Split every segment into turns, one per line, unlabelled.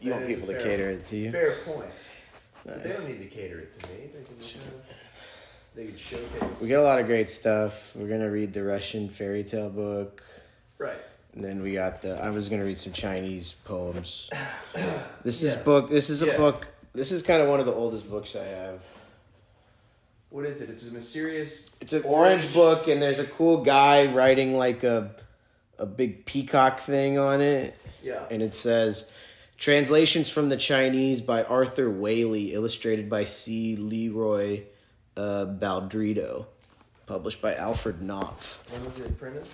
You want people to cater it to you.
Fair point.
Nice.
But they don't need to cater it to me. They could showcase.
We got a lot of great stuff. We're gonna read the Russian fairy tale book.
Right.
And then we got I was gonna read some Chinese poems. This is a book. This is kind of one of the oldest books I have.
What is it? It's a mysterious.
It's an orange book, and there's a cool guy writing like a big peacock thing on it.
Yeah.
And it says, "Translations from the Chinese by Arthur Whaley, illustrated by C. Leroy Baldrido, published by Alfred Knopf."
When was it printed?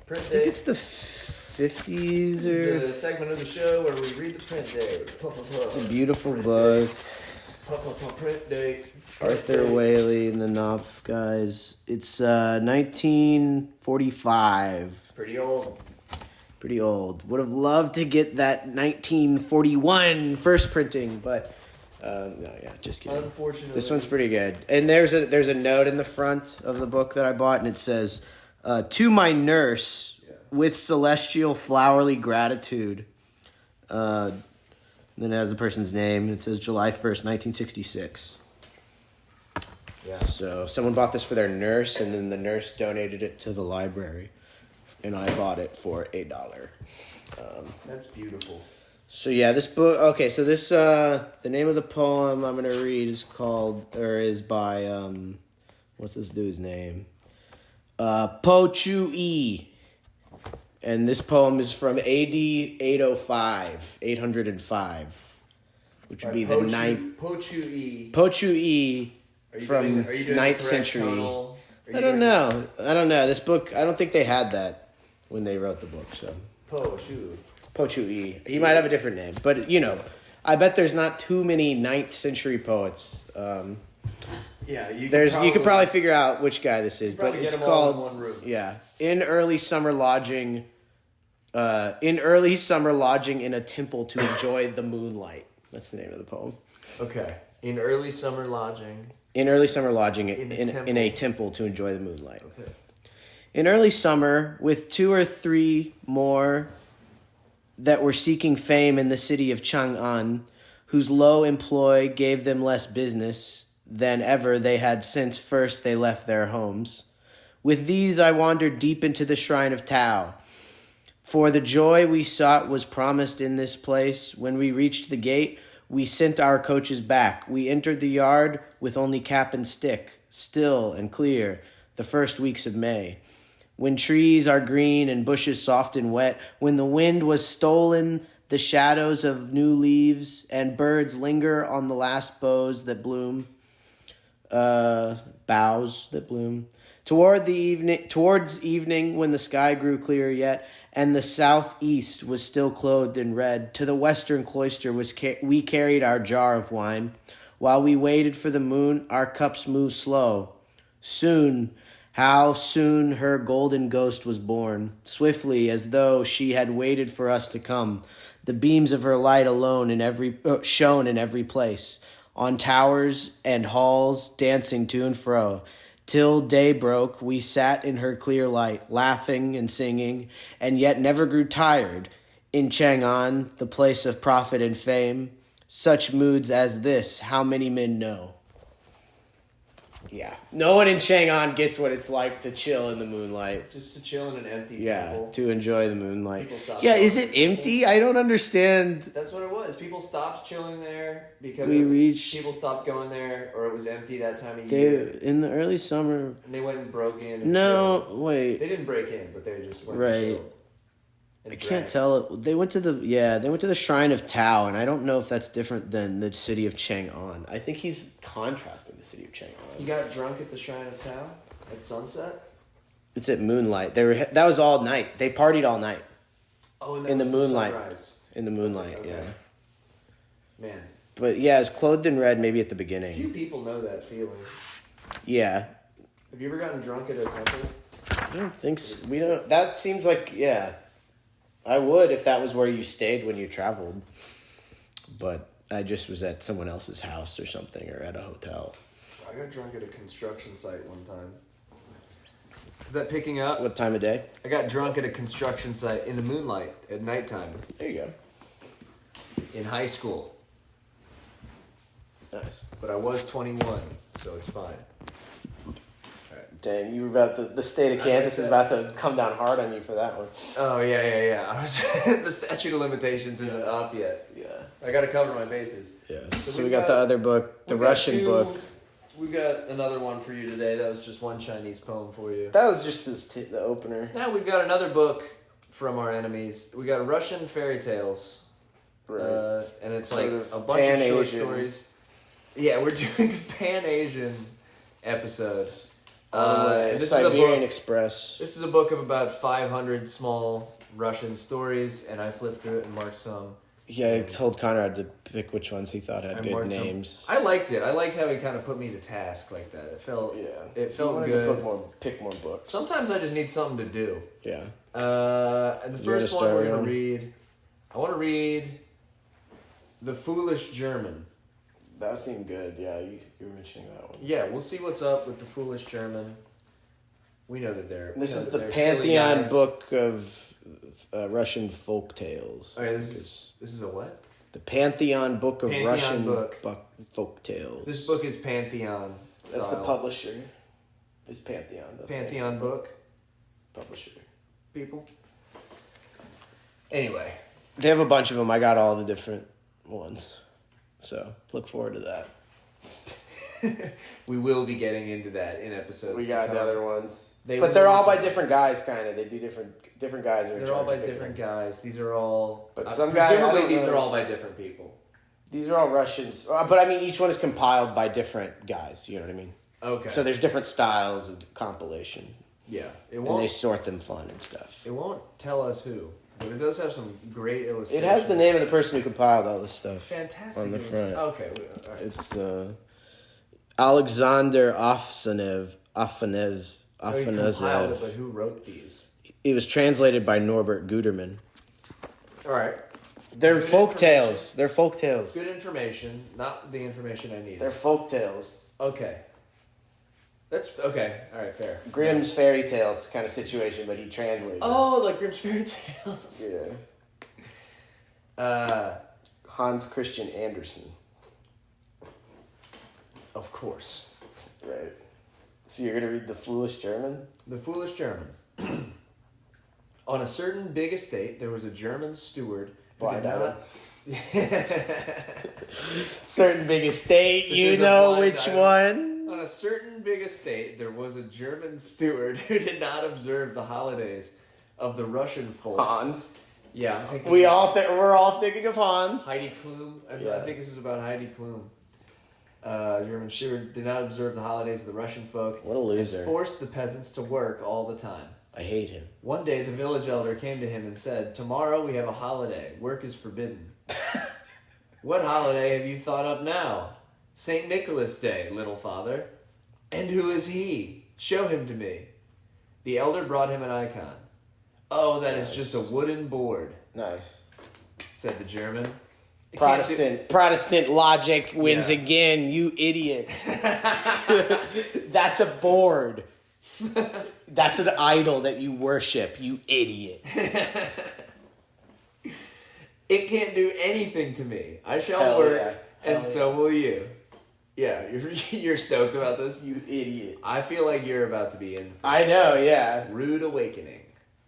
Print
I
date.
think it's the 50s
This is the segment of the show where we read the print date.
It's a beautiful book.
Print date.
Arthur Whaley and the Knopf guys. It's 1945.
Pretty old.
Pretty old. Would have loved to get that 1941 first printing, but no, yeah, just kidding.
Unfortunately,
this one's pretty good. And there's a note in the front of the book that I bought, and it says, "To my nurse, with celestial flowery gratitude." Then it has the person's name, and it says July 1st, 1966.
Yeah.
So someone bought this for their nurse, and then the nurse donated it to the library, and I bought it for $1.
That's beautiful.
So yeah, this book. Okay, so this the name of the poem I'm gonna read is by what's this dude's name? Po Chu-yi. And this poem is from AD 805, which would be the ninth.
Po Chu-yi.
Po Chu-yi from 9th century. I don't know. This book, I don't think they had that when they wrote the book. So
Po
Chu-yi. He might have a different name, but I bet there's not too many 9th century poets.
Yeah,
you could probably figure out which guy this is, but it's called
all in one room.
Yeah, in early summer lodging in a temple to enjoy the moonlight. That's the name of the poem.
Okay, in early summer lodging.
In early summer lodging in a temple to enjoy the moonlight. Okay. In early summer, with 2 or 3 more that were seeking fame in the city of Chang'an, whose low employ gave them less business than ever they had since first they left their homes. With these I wandered deep into the shrine of Tao, for the joy we sought was promised in this place. When we reached the gate, we sent our coaches back. We entered the yard with only cap and stick, still and clear, the first weeks of May. When trees are green and bushes soft and wet, when the wind was stolen, the shadows of new leaves, and birds linger on the last boughs that bloom. Towards evening, when the sky grew clear yet, and the southeast was still clothed in red, to the western cloister we carried our jar of wine. While we waited for the moon, our cups moved slow. How soon her golden ghost was born, swiftly as though she had waited for us to come. The beams of her light alone shone in every place, on towers and halls, dancing to and fro. Till day broke, we sat in her clear light, laughing and singing, and yet never grew tired. In Chang'an, the place of profit and fame, such moods as this, how many men know? Yeah. No one in Chang'an gets what it's like to chill in the moonlight.
Just to chill in an empty
Yeah,
temple.
to enjoy the moonlight. Yeah, is it empty? I don't understand.
That's what it was. People stopped chilling there because people stopped going there, or it was empty that time of year.
In the early summer.
And they went and broke in.
Wait.
They didn't break in, but they just went
and
chilled.
I can't tell. They went to the Shrine of Tao, and I don't know if that's different than the city of Chang'an. I think he's contrasting the city of Chang'an.
You got drunk at the Shrine of Tao at sunset?
It's at moonlight. That was all night. They partied all night.
Oh, and
in the moonlight.
Sunrise.
In the moonlight, okay. Yeah.
Man.
But yeah, it was clothed in red maybe at the beginning.
Few people know that feeling.
Yeah.
Have you ever gotten drunk at a temple?
I don't think so. We don't. That seems like I would if that was where you stayed when you traveled. But I just was at someone else's house or something, or at a hotel.
I got drunk at a construction site one time. Is that picking up?
What time of day?
I got drunk at a construction site in the moonlight at nighttime.
There you go.
in high school.
Nice.
But I was 21, so it's fine.
Dang, you were about the state of Kansas is about to come down hard on you for that one.
Oh, yeah. I was the statute of limitations isn't up yet.
Yeah.
I got to cover my bases.
Yeah. So we got the other book, the Russian book.
We got another one for you today. That was just one Chinese poem for you.
That was just the opener.
Now we've got another book from our enemies. We got Russian fairy tales.
Right.
And it's like a bunch of short stories. Yeah, we're doing a Pan-Asian episode.
This Siberian Express.
This is a book of about 500 small Russian stories, and I flipped through it and marked some.
Yeah, I told Conrad to pick which ones he thought had good names.
I liked it. I liked how he kind of put me to task like that. It felt good.
To pick more books.
Sometimes I just need something to do.
Yeah.
And the first one we're going to read, I want to read The Foolish German.
That seemed good. Yeah, you were mentioning that one.
Yeah, we'll see what's up with The Foolish German. We know that they're...
This is the Pantheon book of Russian folk tales.
Okay, this is a what?
The Pantheon book of Russian folk tales.
This book is Pantheon style.
That's the publisher. It's Pantheon. That's
Pantheon book.
Publisher.
People. Anyway.
They have a bunch of them. I got all the different ones. So, look forward to that.
We will be getting into that in episodes.
We got the other ones. They're all by different guys, kind of. They do different guys.
They're all by different guys. These are all...
But some guys...
Presumably these are all by different people.
These are all Russians. But I mean, each one is compiled by different guys. You know what I mean?
Okay.
So there's different styles of compilation.
Yeah.
And they sort them fun and stuff.
It won't tell us who. But it does have some great illustrations.
It has the name of the person who compiled all this stuff.
Fantastic.
On the front.
Okay. All right.
It's Alexander Afanasev.
He compiled it, but who wrote these?
It was translated by Norbert Guterman.
All right.
They're folk tales. They're folk tales.
Good information, not the information I need.
They're folk tales.
Okay. That's okay. All right, fair.
Grimm's fairy tales kind of situation, but he translated.
Oh, like Grimm's fairy tales.
Yeah. Hans Christian Andersen.
Of course.
Right. So you're gonna read The Foolish German?
The Foolish German. On a certain big estate, there was a German steward.
Blind item. Certain big estate, you know which one?
On a certain big estate, there was a German steward who did not observe the holidays of the Russian folk.
Hans.
Yeah, I'm thinking.
We're all thinking of Hans.
Heidi Klum. I think this is about Heidi Klum. German steward did not observe the holidays of the Russian folk.
What a loser.
And forced the peasants to work all the time.
I hate him.
One day, the village elder came to him and said, "Tomorrow we have a holiday. Work is forbidden." "What holiday have you thought up now?" "St. Nicholas Day, little father." "And who is he? Show him to me." The elder brought him an icon. "Oh, that is just a wooden board."
Nice.
Said the German.
Protestant logic wins again, you idiots. That's a board. That's an idol that you worship, you idiot.
It can't do anything to me. I shall work, and so will you. Yeah, you're stoked about this?
You idiot.
I feel like you're about to be in.
I know, yeah.
Rude awakening.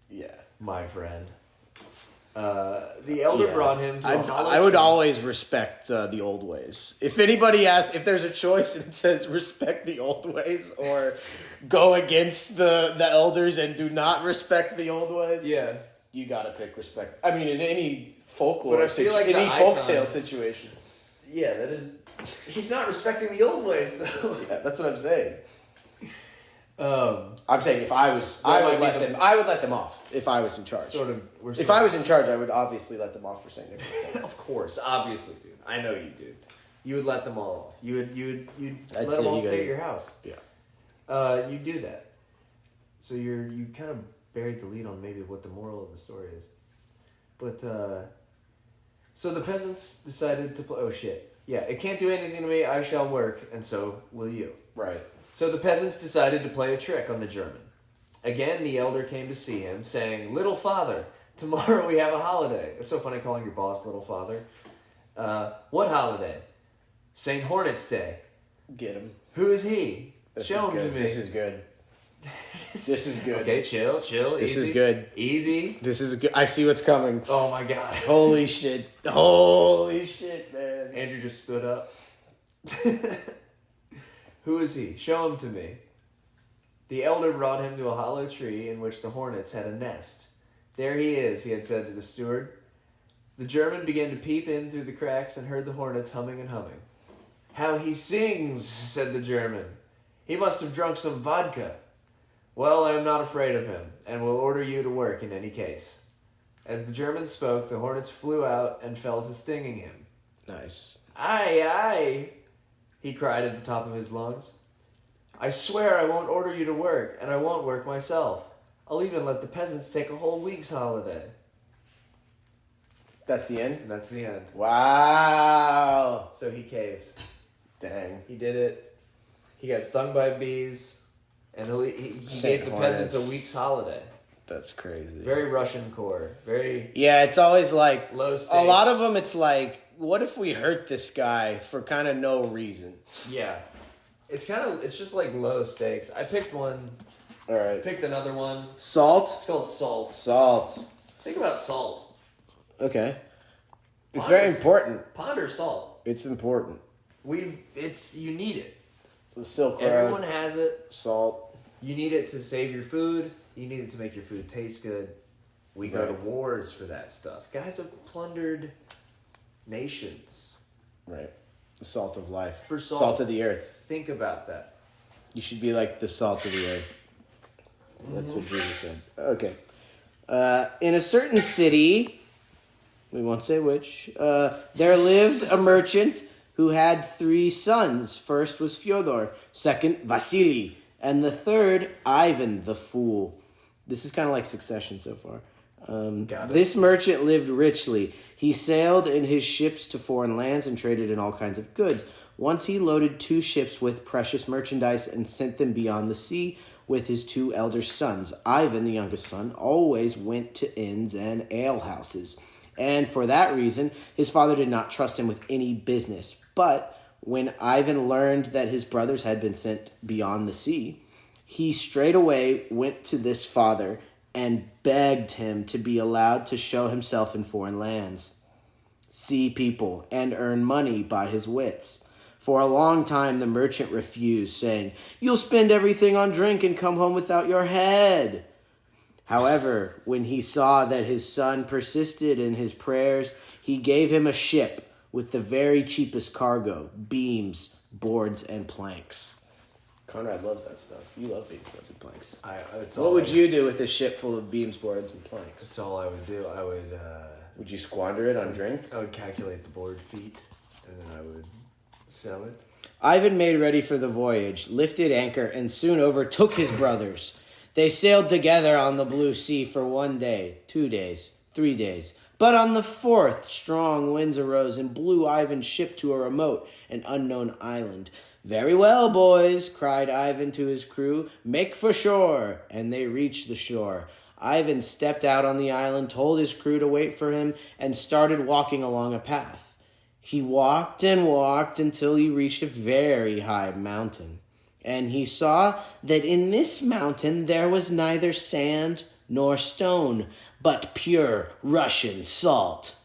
Yeah.
My friend. The elder brought him to a hollow
I would
tree.
always respect the old ways. If anybody asks, if there's a choice and it says respect the old ways or go against the elders and do not respect the old ways, you gotta pick respect. I mean, in any folklore,
like
any folktale situation.
Yeah, that is. He's not respecting the old ways, though.
Yeah, that's what I'm saying. I'm saying if I was, I would let them off if I was in charge. If I was in charge, I would obviously let them off for St. Nicholas Day.
Of course, obviously, dude. I know you do. You would let them all off. You'd let them all stay at your house.
Yeah.
You do that. So you kind of buried the lead on maybe what the moral of the story is. But so the peasants decided to play. Oh shit. Yeah, it can't do anything to me. I shall work, and so will you.
Right.
So the peasants decided to play a trick on the German. Again, the elder came to see him, saying, "Little father, tomorrow we have a holiday." It's so funny calling your boss little father. What holiday? St. Hornet's Day.
Get him.
Who is he? Show him to me.
This is good. This is good.
Okay, chill.
This
easy.
is good.
Easy.
This is good. I see what's coming.
Oh my god.
Holy shit. Holy shit, man.
Andrew just stood up. Who is he? Show him to me. The elder brought him to a hollow tree in which the hornets had a nest. There he is, he had said to the steward. The German began to peep in through the cracks and heard the hornets humming and humming. How he sings, said the German. He must have drunk some vodka. Well, I am not afraid of him, and will order you to work in any case. As the German spoke, the hornets flew out and fell to stinging him.
Nice.
Aye, he cried at the top of his lungs. I swear I won't order you to work, and I won't work myself. I'll even let the peasants take a whole week's holiday.
That's the end?
And that's the end.
Wow.
So he caved.
Dang.
He did it. He got stung by bees, and he gave the peasants a week's holiday.
That's crazy.
Very Russian core. Very
Yeah, it's always like
low stakes.
a lot of them. It's like, what if we hurt this guy for kind of no reason?
Yeah, it's just like low stakes. I picked one.
All right.
I picked another one.
Salt.
It's called salt.
Salt.
Think about salt.
Okay. It's very important.
Ponder salt.
It's important.
You need it.
The Silk Road.
Everyone has it.
Salt.
You need it to save your food. You need it to make your food taste good. We go to wars for that stuff. Guys have plundered nations.
Right. The salt of life.
For salt.
Salt of the earth.
Think about that.
You should be like the salt of the earth. That's what Jesus said. Okay. In a certain city, we won't say which, there lived a merchant who had 3 sons. First was Fyodor, second Vasily, and the third Ivan the Fool. This is kind of like Succession so far. This merchant lived richly. He sailed in his ships to foreign lands and traded in all kinds of goods. Once he loaded 2 ships with precious merchandise and sent them beyond the sea with his 2 elder sons. Ivan, the youngest son, always went to inns and alehouses. And for that reason, his father did not trust him with any business. But when Ivan learned that his brothers had been sent beyond the sea, he straightway went to this father and begged him to be allowed to show himself in foreign lands, see people, and earn money by his wits. For a long time the merchant refused, saying, "You'll spend everything on drink and come home without your head." However, when he saw that his son persisted in his prayers, he gave him a ship with the very cheapest cargo, beams, boards, and planks. Conrad loves that stuff. You love beams, boards, and planks. What would you do with a ship full of beams, boards, and planks?
That's all I would do.
Would you squander it on drink?
I would calculate the board feet, and then I would sell it.
Ivan made ready for the voyage, lifted anchor, and soon overtook his brothers. They sailed together on the blue sea for 1 day, 2 days, 3 days. But on the 4th, strong winds arose and blew Ivan's ship to a remote and unknown island. "Very well, boys," cried Ivan to his crew. "Make for shore." And they reached the shore. Ivan stepped out on the island, told his crew to wait for him, and started walking along a path. He walked and walked until he reached a very high mountain. And he saw that in this mountain there was neither sand nor stone, but pure Russian salt.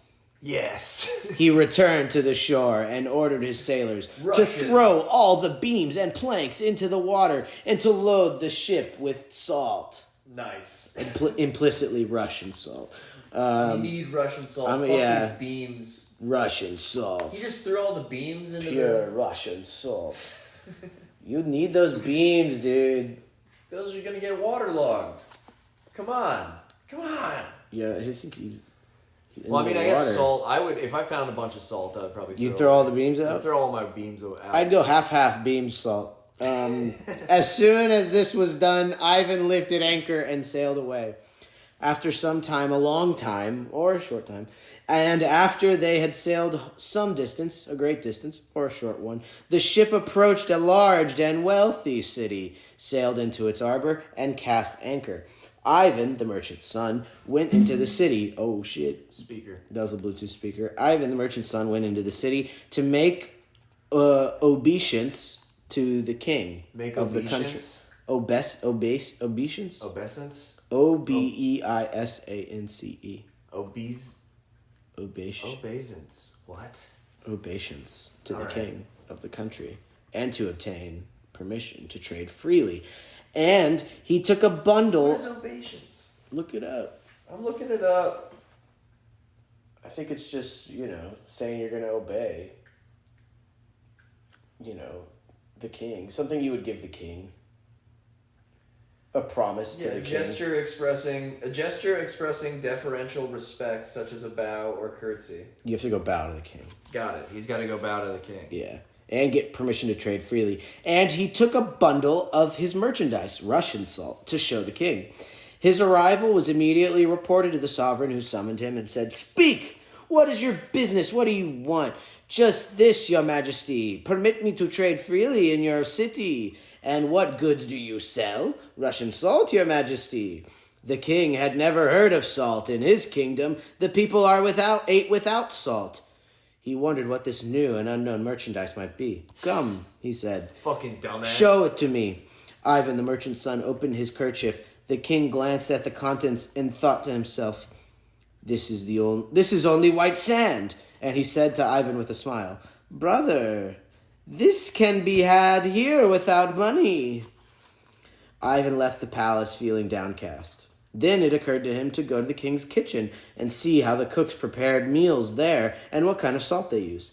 Yes.
He returned to the shore and ordered his sailors to throw all the beams and planks into the water and to load the ship with salt.
Nice.
Implicitly Russian salt.
You need Russian salt. These beams.
Russian salt.
He just threw all the beams into
pure Russian salt. You need those beams, dude.
Those are gonna get waterlogged. Come on.
Yeah, I think he's.
Well, I mean, I guess salt. I would, if I found a bunch of salt, I would probably.
You'd throw all the beams out.
I'd throw all my beams out.
I'd go half beams salt. As soon as this was done, Ivan lifted anchor and sailed away. After some time, a long time or a short time, and after they had sailed some distance, a great distance or a short one, the ship approached a large and wealthy city, sailed into its harbor, and cast anchor. Ivan, the merchant's son, went into the city. Oh, shit.
Speaker.
That was a Bluetooth speaker. Ivan, the merchant's son, went into the city to make obeisance to the king of the country. Obeisance?
Obeisance?
Obeisance.
Obeisance. What?
Obeisance to the
Alright.
king of the country, and to obtain permission to trade freely. And he took a bundle.
What is obeisance?
Look it up.
I'm looking it up.
I think it's just, saying you're going to obey, the king. Something you would give the king. A promise to the
A gesture expressing deferential respect, such as a bow or curtsy.
You have to go bow to the king.
Got it. He's got to go bow to the king.
Yeah. And get permission to trade freely. And he took a bundle of his merchandise, Russian salt, to show the king. His arrival was immediately reported to the sovereign, who summoned him and said, "Speak! What is your business? What do you want?" "Just this, your majesty. Permit me to trade freely in your city." "And what goods do you sell?" "Russian salt, your majesty." The king had never heard of salt. In his kingdom, the people ate without salt. He wondered what this new and unknown merchandise might be. "Come," he said.
Fucking dumbass.
"Show it to me." Ivan, the merchant's son, opened his kerchief. The king glanced at the contents and thought to himself, This is only white sand." And he said to Ivan with a smile, "Brother, this can be had here without money." Ivan left the palace feeling downcast. Then it occurred to him to go to the king's kitchen and see how the cooks prepared meals there and what kind of salt they used.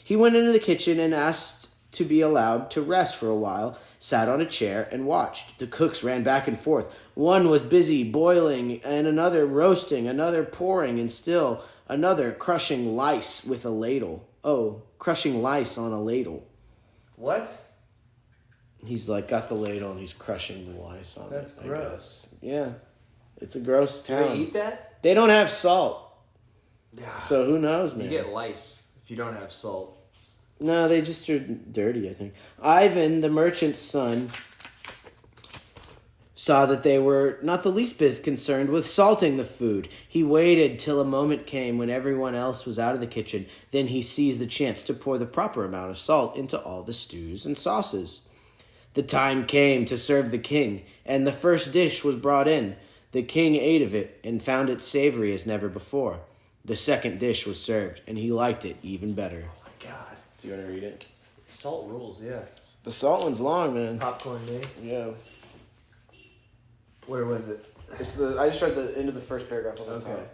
He went into the kitchen and asked to be allowed to rest for a while, sat on a chair and watched. The cooks ran back and forth. One was busy boiling, and another roasting, another pouring, and still another crushing lice with a ladle. Oh, crushing lice on a ladle.
What?
He's got the ladle and he's crushing the lice on
That's
it.
gross.
Yeah. It's a gross
Do
town.
they eat that?
They don't have salt.
Yeah.
So who knows, man?
You get lice if you don't have salt.
No, they just are dirty, I think. Ivan, the merchant's son, saw that they were not the least bit concerned with salting the food. He waited till a moment came when everyone else was out of the kitchen. Then he seized the chance to pour the proper amount of salt into all the stews and sauces. The time came to serve the king, and the first dish was brought in. The king ate of it and found it savory as never before. The second dish was served, and he liked it even better.
Oh my god.
Do you want to read it?
Salt rules, yeah.
The salt one's long, man.
Popcorn day.
Yeah.
Where was it?
I just read the end of the first paragraph on the
Okay.
top.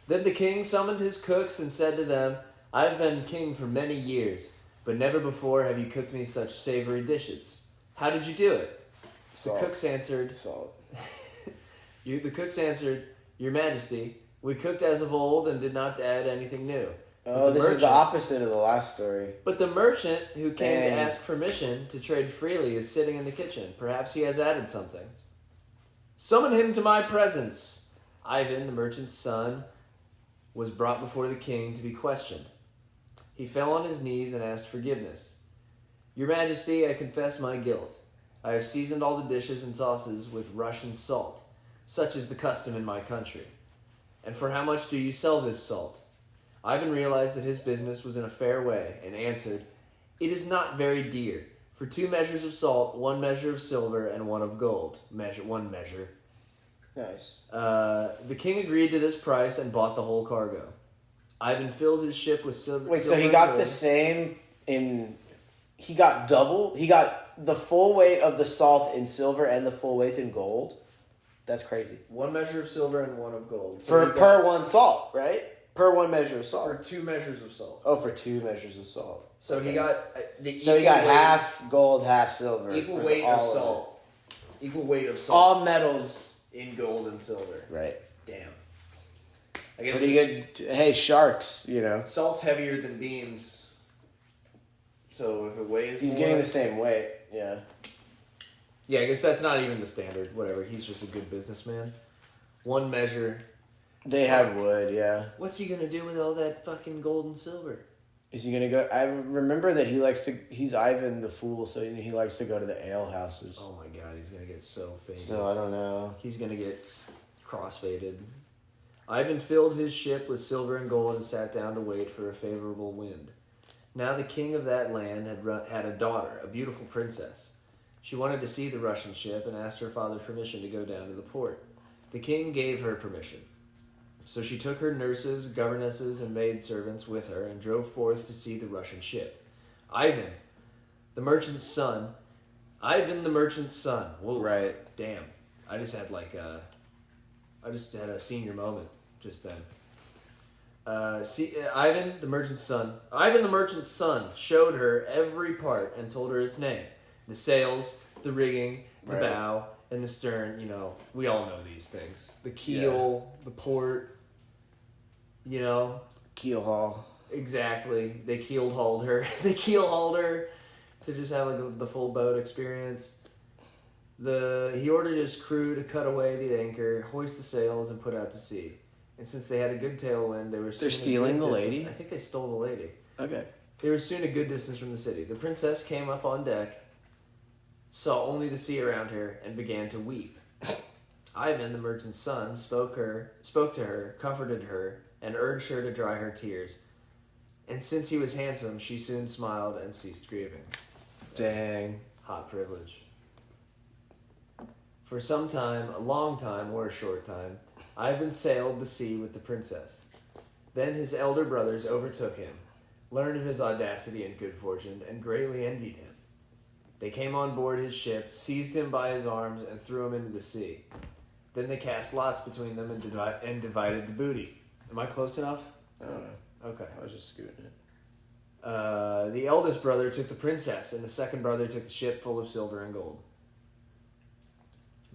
Then the king summoned his cooks and said to them, "I've been king for many years, but never before have you cooked me such savory dishes. How did you do it?"
Salt.
The cooks answered,
Salt.
"Your Majesty, we cooked as of old and did not add anything new."
Oh, this is the opposite of the last story.
But the merchant who came
Dang.
to ask permission to trade freely is sitting in the kitchen. Perhaps he has added something. "Summon him to my presence." Ivan, the merchant's son, was brought before the king to be questioned. He fell on his knees and asked forgiveness. "Your Majesty, I confess my guilt. I have seasoned all the dishes and sauces with Russian salt. Such is the custom in my country. And for how much do you sell this salt?" Ivan realized that his business was in a fair way and answered, "It is not very dear. For 2 measures of salt, 1 measure of silver, and 1 of gold." One measure.
Nice.
The king agreed to this price and bought the whole cargo. Ivan filled his ship with silver.
Wait, so he got the same in... He got double? He got the full weight of the salt in silver and the full weight in gold? That's crazy.
1 measure of silver and 1 of gold.
Per one salt, right? Per 1 measure of salt.
For 2 measures of salt.
Oh, for 2 measures of salt.
So
Okay.
he got
So he got half gold, half silver.
equal
for
weight
all
of
it.
salt. Equal weight of salt
All metals.
in gold and silver.
Right.
Damn. I guess
Pretty good. Hey, sharks,
salt's heavier than beans. So if it weighs
He's
more,
getting the same weight. Yeah.
Yeah, I guess that's not even the standard. Whatever. He's just a good businessman. 1 measure.
They have wood, yeah.
What's he gonna do with all that fucking gold and silver?
Is he gonna go? I remember that he's Ivan the Fool, so he likes to go to the ale houses.
Oh my god, he's gonna get so faded.
So I don't know.
He's gonna get crossfaded. Ivan filled his ship with silver and gold and sat down to wait for a favorable wind. Now the king of that land had a daughter, a beautiful princess. She wanted to see the Russian ship and asked her father's permission to go down to the port. The king gave her permission. So she took her nurses, governesses, and maidservants with her and drove forth to see the Russian ship. Ivan, the merchant's son. Whoa.
Right.
Damn. I just had a senior moment just then. Ivan the merchant's son showed her every part and told her its name. The sails, the rigging, the bow, and the stern. You know, we all know these things. The keel, the port, you know.
Keel haul.
Exactly. They keel hauled her. They keel hauled her to just have the full boat experience. He ordered his crew to cut away the anchor, hoist the sails, and put out to sea. And since they had a good tailwind, they're
stealing the lady?
I think they stole the lady.
Okay.
They were soon a good distance from the city. The princess came up on deck, saw only the sea around her, and began to weep. Ivan, the merchant's son, spoke to her, comforted her, and urged her to dry her tears. And since he was handsome, she soon smiled and ceased grieving.
Dang.
Hot privilege. For some time, a long time or a short time, Ivan sailed the sea with the princess. Then his elder brothers overtook him, learned of his audacity and good fortune, and greatly envied him. They came on board his ship, seized him by his arms, and threw him into the sea. Then they cast lots between them and divided the booty. Am I close enough?
I don't know.
Okay.
I was just scooting it.
The eldest brother took the princess, and the second brother took the ship full of silver and gold.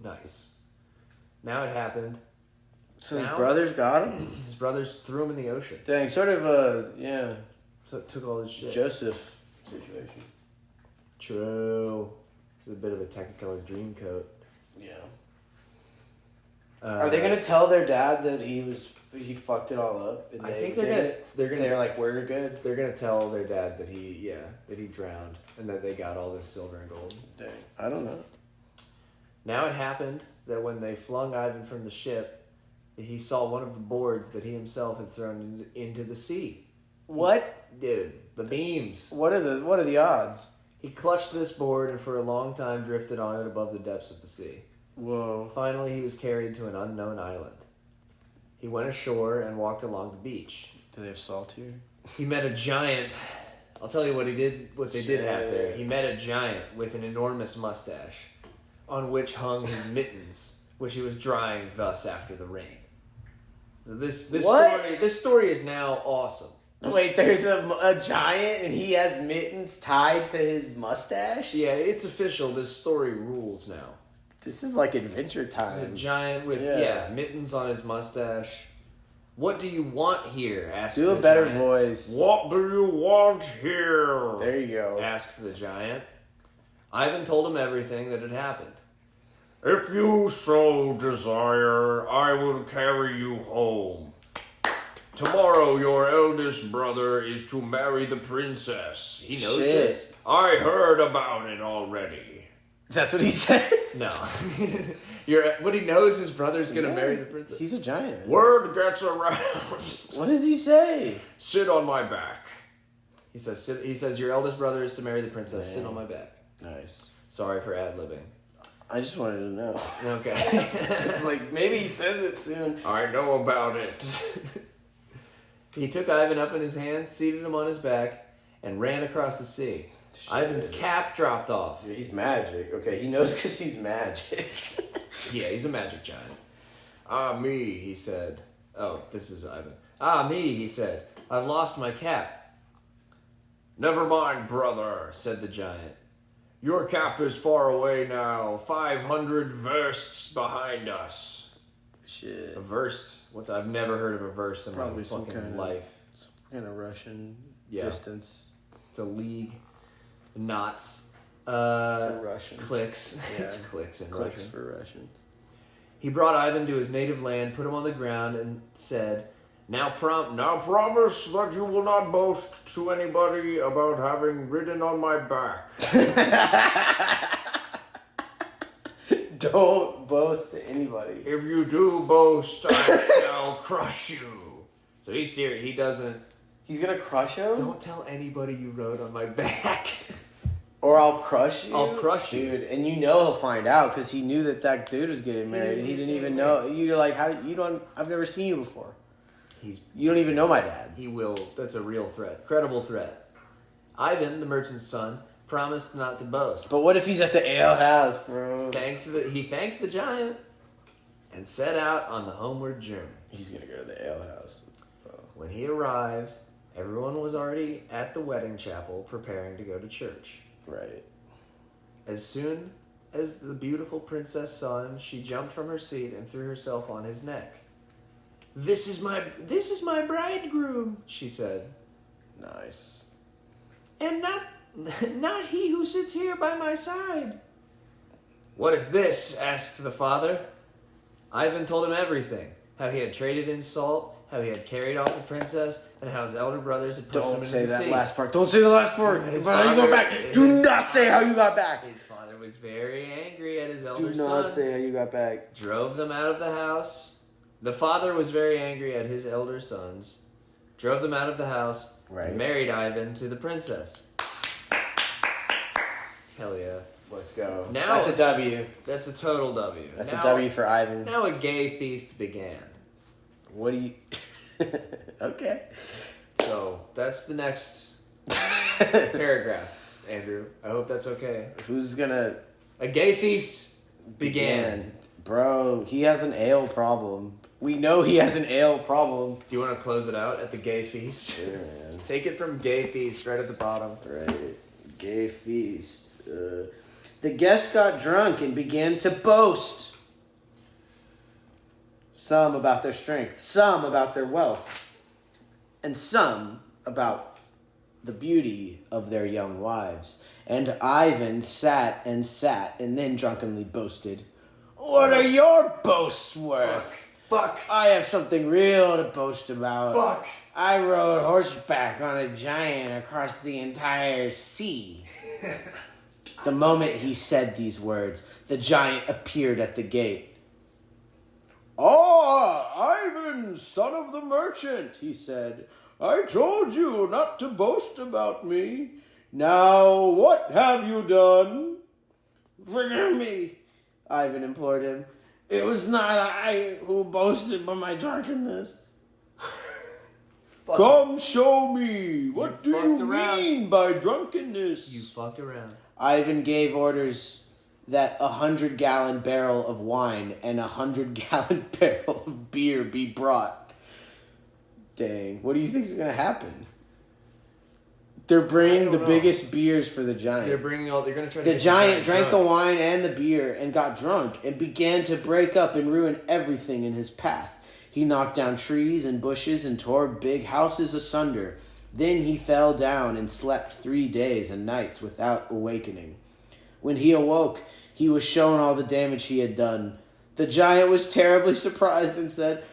Nice. Now it happened.
So his brothers got him?
His brothers threw him in the ocean.
Dang, sort of
So it took all his shit.
Joseph situation.
True. It's a bit of a Technicolor Dreamcoat.
Yeah. Are they gonna tell their dad that he fucked it all up? And
I think they're
like, we're good.
They're gonna tell their dad that he drowned and that they got all this silver and gold.
Dang, I don't know.
Now it happened that when they flung Ivan from the ship, he saw one of the boards that he himself had thrown into the sea.
What?
Dude, the beams.
What are the odds?
He clutched this board and for a long time drifted on it above the depths of the sea.
Whoa.
Finally, he was carried to an unknown island. He went ashore and walked along the beach.
Do they have salt here?
He met a giant. I'll tell you what they did have there. He met a giant with an enormous mustache, on which hung his mittens, which he was drying thus after the rain. So this story is now awesome.
Wait, there's a giant and he has mittens tied to his mustache?
Yeah, it's official. This story rules now.
This is like Adventure Time.
There's a giant with mittens on his mustache. What do you want here? Asked
Do a better voice.
What do you want here?
There you go.
Asked the giant. Ivan told him everything that had happened. If you so desire, I will carry you home. Tomorrow your eldest brother is to marry the princess. He knows this. I heard about it already.
That's what he says?
No. What he knows his brother's going to marry the princess.
He's a giant. Man.
Word gets around.
What does he say?
Sit on my back. He says your eldest brother is to marry the princess. Man. Sit on my back.
Nice.
Sorry for ad-libbing.
I just wanted to know.
Okay.
It's like, maybe he says it soon.
I know about it. He took Ivan up in his hands, seated him on his back, and ran across the sea. Shit. Ivan's cap dropped off.
Yeah, he's magic. Okay, he knows because he's magic.
Yeah, he's a magic giant. Ah, me, he said. Oh, this is Ivan. Ah, me, he said. I've lost my cap. Never mind, brother, said the giant. Your cap is far away now, 500 versts behind us.
Shit.
A verst? I've never heard of a verst in my fucking life.
Some kind of Russian distance.
It's a league. Knots.
It's a Russian.
Clicks.
Yeah.
It's clicks in
Clicks
Russian.
for Russians.
He brought Ivan to his native land, put him on the ground, and said, Now promise that you will not boast to anybody about having ridden on my back.
Don't boast to anybody.
If you do boast, I shall crush you. So he's serious. He doesn't.
He's gonna crush him?
Don't tell anybody you rode on my back.
Or I'll crush you?
I'll crush you.
Dude, and you know he'll find out because he knew that dude was getting married and he didn't even know. You're like, I've never seen you before. You don't even know my dad.
He will. That's a real threat. Credible threat. Ivan, the merchant's son, promised not to boast.
But what if he's at the ale house, bro?
He thanked the giant and set out on the homeward journey.
He's gonna go to the ale house. Oh.
When he arrived, everyone was already at the wedding chapel preparing to go to church.
Right.
As soon as the beautiful princess saw him, she jumped from her seat and threw herself on his neck. This is my bridegroom," she said.
Nice.
"And not he who sits here by my side." "What is this?" asked the father. Ivan told him everything. How he had traded in salt, how he had carried off the princess, and how his elder brothers had pushed him into the sea.
Don't say that last part. Don't say the last part.
His
But how you got back? Do not say how you got back.
His father was very angry at his elder
Do not
sons.
say how you got back.
Drove them out of the house. The father was very angry at his elder sons. Drove them out of the house.
Right.
Married Ivan to the princess. Hell yeah.
Let's go.
Now-
That's a W.
That's a total W.
That's
Now-
a W for Ivan.
Now a gay feast began.
What do you... Okay.
So that's the next paragraph, Andrew. I hope that's okay.
Who's gonna...
A gay feast began.
Bro, he has an ale problem. We know he has an ale problem.
Do you want to close it out at the gay feast?
Yeah, man.
Take it from gay feast right at the bottom.
Right. Gay feast. The guests got drunk and began to boast. Some about their strength, some about their wealth, and some about the beauty of their young wives. And Ivan sat and then drunkenly boasted, "What are your boasts worth?
Fuck.
I have something real to boast about.
Fuck.
I rode horseback on a giant across the entire sea." The moment he said these words, the giant appeared at the gate. "Ah, Ivan, son of the merchant," he said. "I told you not to boast about me. Now, what have you done?" "Forgive me," Ivan implored him. "It was not I who boasted but my drunkenness." "Come show me. What do you mean by drunkenness?"
You fucked around.
Ivan gave orders that 100-gallon barrel of wine and 100-gallon barrel of beer be brought. Dang. What do you think is going to happen? They're bringing the biggest beers for the giant.
They're going to try to
The giant drank the wine and the beer and got drunk and began to break up and ruin everything in his path. He knocked down trees and bushes and tore big houses asunder. Then he fell down and slept 3 days and nights without awakening. When he awoke, he was shown all the damage he had done. The giant was terribly surprised and said,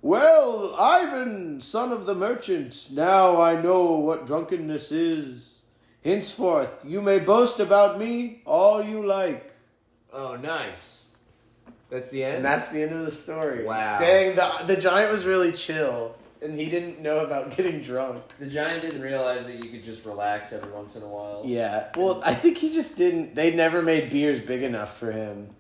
"Well, Ivan, son of the merchant, now I know what drunkenness is. Henceforth, you may boast about me all you like."
Oh, nice. That's the end?
And that's the end of the story.
Wow.
Dang, the giant was really chill, and he didn't know about getting drunk.
The giant didn't realize that you could just relax every once in a while.
Yeah, well, I think he just didn't. They never made beers big enough for him.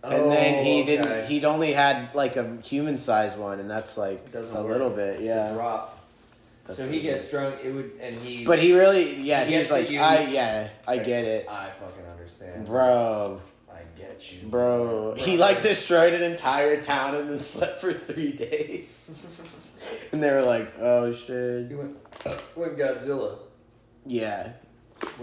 And then he didn't. He'd only had like a human-sized one, and that's like a little bit. Yeah,
It's a drop.
That's
so he gets drunk.
But he really, yeah, he
He
was
gets
like,
to you.
I get it,
I fucking understand,
bro.
I get you,
Bro, he like destroyed an entire town and then slept for 3 days. And they were like, "Oh shit."
He went Godzilla.
Yeah.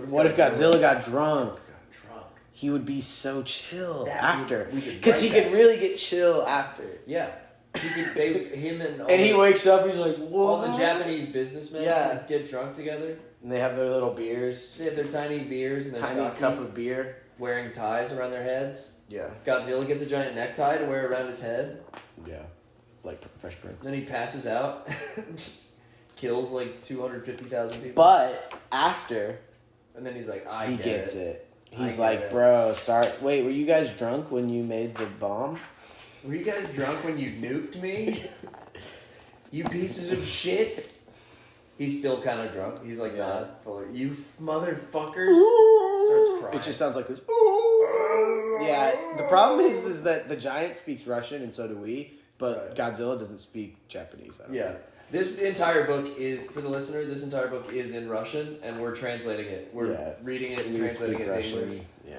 What if Godzilla got drunk?
Drunk.
He would be so chill
That
after,
we could
because he
write
could really get chill after.
Yeah. Him and all
And he
the-
wakes up, he's like, "What?"
all the Japanese businessmen
Yeah.
get drunk together.
And they have their little beers,
They have their tiny beers and their
tiny
sake,
cup of beer.
wearing ties around their heads.
Yeah.
Godzilla gets a giant necktie to wear around his head.
Yeah. Like Fresh Prince.
Then he passes out. Just kills like 250,000 people.
But after,
And then he's like,
he gets it. He's
I
like,
get it.
bro, sorry. Wait, were you guys drunk when you made the bomb?
Were you guys drunk when you nuked me? You pieces of shit. He's still kind of drunk. He's like, not fully. You motherfuckers. Starts crying.
It just sounds like this. Yeah, the problem is that the giant speaks Russian and so do we, but Godzilla doesn't speak Japanese. I don't think.
This entire book is, for the listener, this entire book is in Russian, and we're translating it. We're reading it and translating it to English.
Yeah.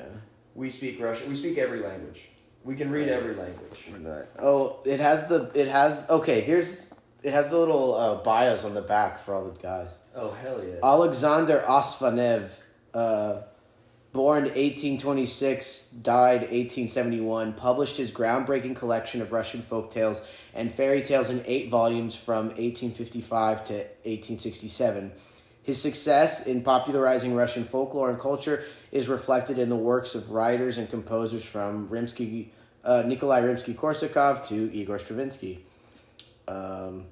We speak Russian. We speak every language. We can read every language.
We're not. Oh, it has the little bios on the back for all the guys.
Oh, hell yeah.
Alexander Osvanev, born 1826, died 1871, published his groundbreaking collection of Russian folk tales and fairy tales in 8 volumes from 1855 to 1867. His success in popularizing Russian folklore and culture is reflected in the works of writers and composers from Nikolai Rimsky-Korsakov to Igor Stravinsky. And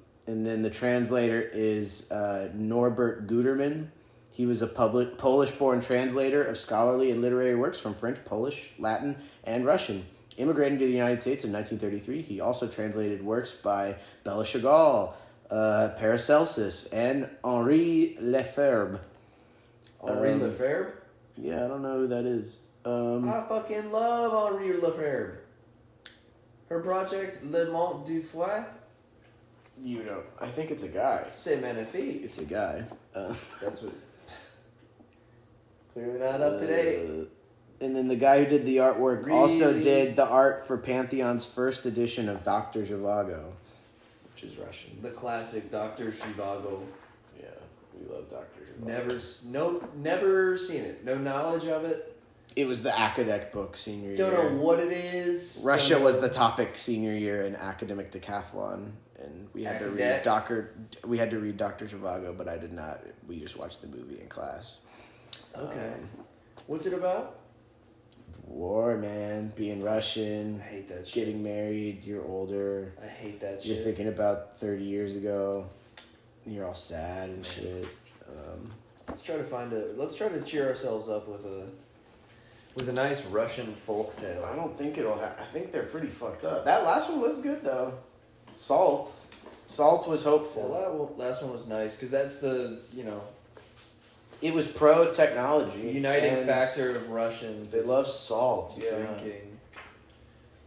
then the translator is Norbert Guterman. He was a Polish-born translator of scholarly and literary works from French, Polish, Latin, and Russian. Immigrating to the United States in 1933, he also translated works by Bella Chagall, Paracelsus, and Henri Lefebvre.
Henri Lefebvre?
Yeah, I don't know who that is.
I fucking love Henri Lefebvre. Her project, Le Mont du Foie.
You don't. I think it's a guy.
C'est magnifique.
It's a guy.
That's what. Clearly not up to date.
And then the guy who did the artwork also did the art for Pantheon's first edition of Dr. Zhivago, which is Russian.
The classic Dr. Zhivago.
Yeah, we love Dr. Zhivago.
Never seen it. No knowledge of it.
It was the academic book senior year.
Don't know what it is.
Russia was the topic senior year in academic decathlon, and we had to read Dr. Zhivago, but I did not. We just watched the movie in class.
Okay. What's it about?
War, man. Being Russian.
I hate that shit.
Getting married. You're older.
I hate that shit.
You're thinking about 30 years ago. And you're all sad and shit.
Let's try to cheer ourselves up with a nice Russian folk tale.
I don't think it'll I think they're pretty fucked up. That last one was good, though. Salt was hopeful.
That last one was nice, because that's the,
It was pro-technology.
uniting factor of Russians.
They love salt.
Drinking.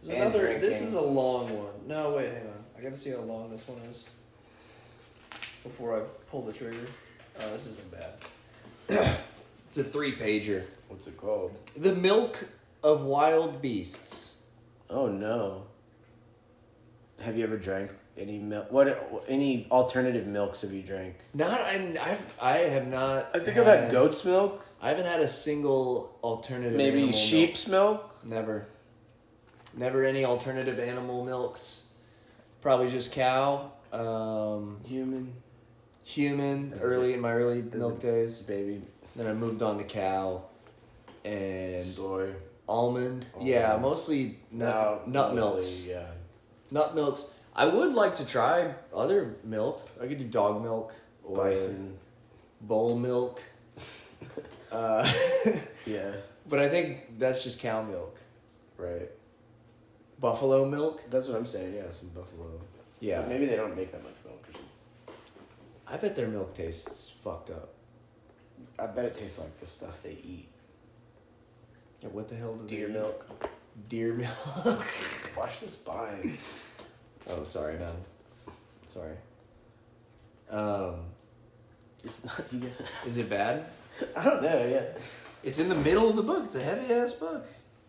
Drinking.
This is a long one. No, wait, hang on. I gotta see how long this one is before I pull the trigger. Oh, this isn't bad. It's a 3-pager.
What's it called?
The Milk of Wild Beasts.
Oh, no. Have you ever drank any milk? Any alternative milks have you drank?
I have not.
I think I've had goat's milk.
I haven't had a single alternative.
Maybe
animal
sheep's milk.
Never any alternative animal milks. Probably just cow. Human. Early in my early milk days.
Baby.
Then I moved on to cow. And
soy.
Almond. Yeah, mostly nut milks.
Yeah.
Nut milks. I would like to try other milk. I could do dog milk or
Bison.
bull milk.
Yeah.
But I think that's just cow milk.
Right.
Buffalo milk.
That's what I'm saying. Yeah, some buffalo.
Yeah.
But maybe they don't make that much milk or something.
I bet their milk tastes fucked up.
I bet it tastes like the stuff they eat.
Yeah, what the hell do
Deer
they
milk.
eat? Deer milk.
Watch the spine.
Oh, sorry, man. Sorry.
It's not.
Is it bad?
I don't know. Yeah.
It's in the middle of the book. It's a heavy ass book.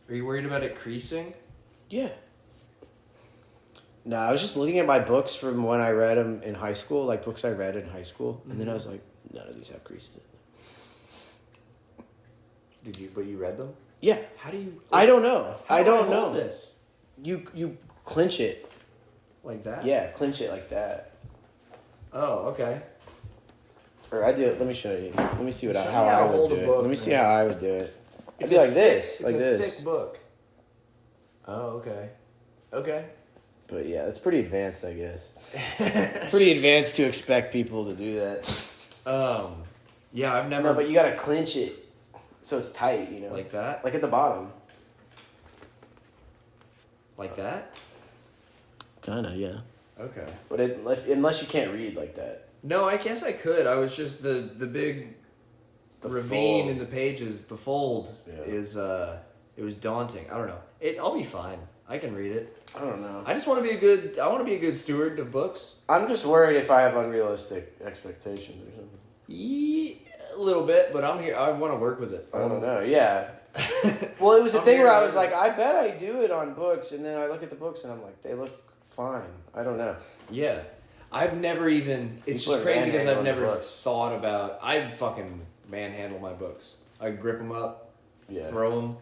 Are you worried about it creasing?
Yeah. No, I was just looking at my books from when I read them in high school, like books I read in high school, and then I was like, none of these have creases in them.
Did you? But you read them?
Yeah.
How do you?
I don't know.
I
don't know.
This
You clinch it.
like that?
Yeah, clinch it like that.
Oh, okay.
Or I do it. Let me show you. Let me see
Show me
how
how
I
to
would
hold
do
a
it.
book,
Let me see
man.
how I would do it. I'd
It's
be
a
like this,
thick-
like
it's
this.
a thick book. Oh, okay. Okay.
But yeah, it's pretty advanced, I guess. Pretty advanced to expect people to do that.
Yeah, I've never.
No, but you gotta clinch it. So it's tight,
Like that?
Like at the bottom.
Like that?
Kinda, yeah.
Okay.
But unless you can't read like that.
No, I guess I could. I was just the big ravine
fold.
in the pages. The fold is it was daunting. I don't know. I'll be fine. I can read it.
I don't know.
I just want to be a good steward of books.
I'm just worried if I have unrealistic expectations or something.
Yeah, a little bit, but I'm here. I want to work with it.
I don't know. Yeah. Well, it was a thing
here
where I
to
was like, I bet I do it on books, and then I look at the books and I'm like, they look fine. I don't know.
Yeah. I've never even... It's
People
just
are
crazy because I've
manhandling
never
books.
thought about... I fucking manhandle my books. I grip them up,
Yeah.
throw them.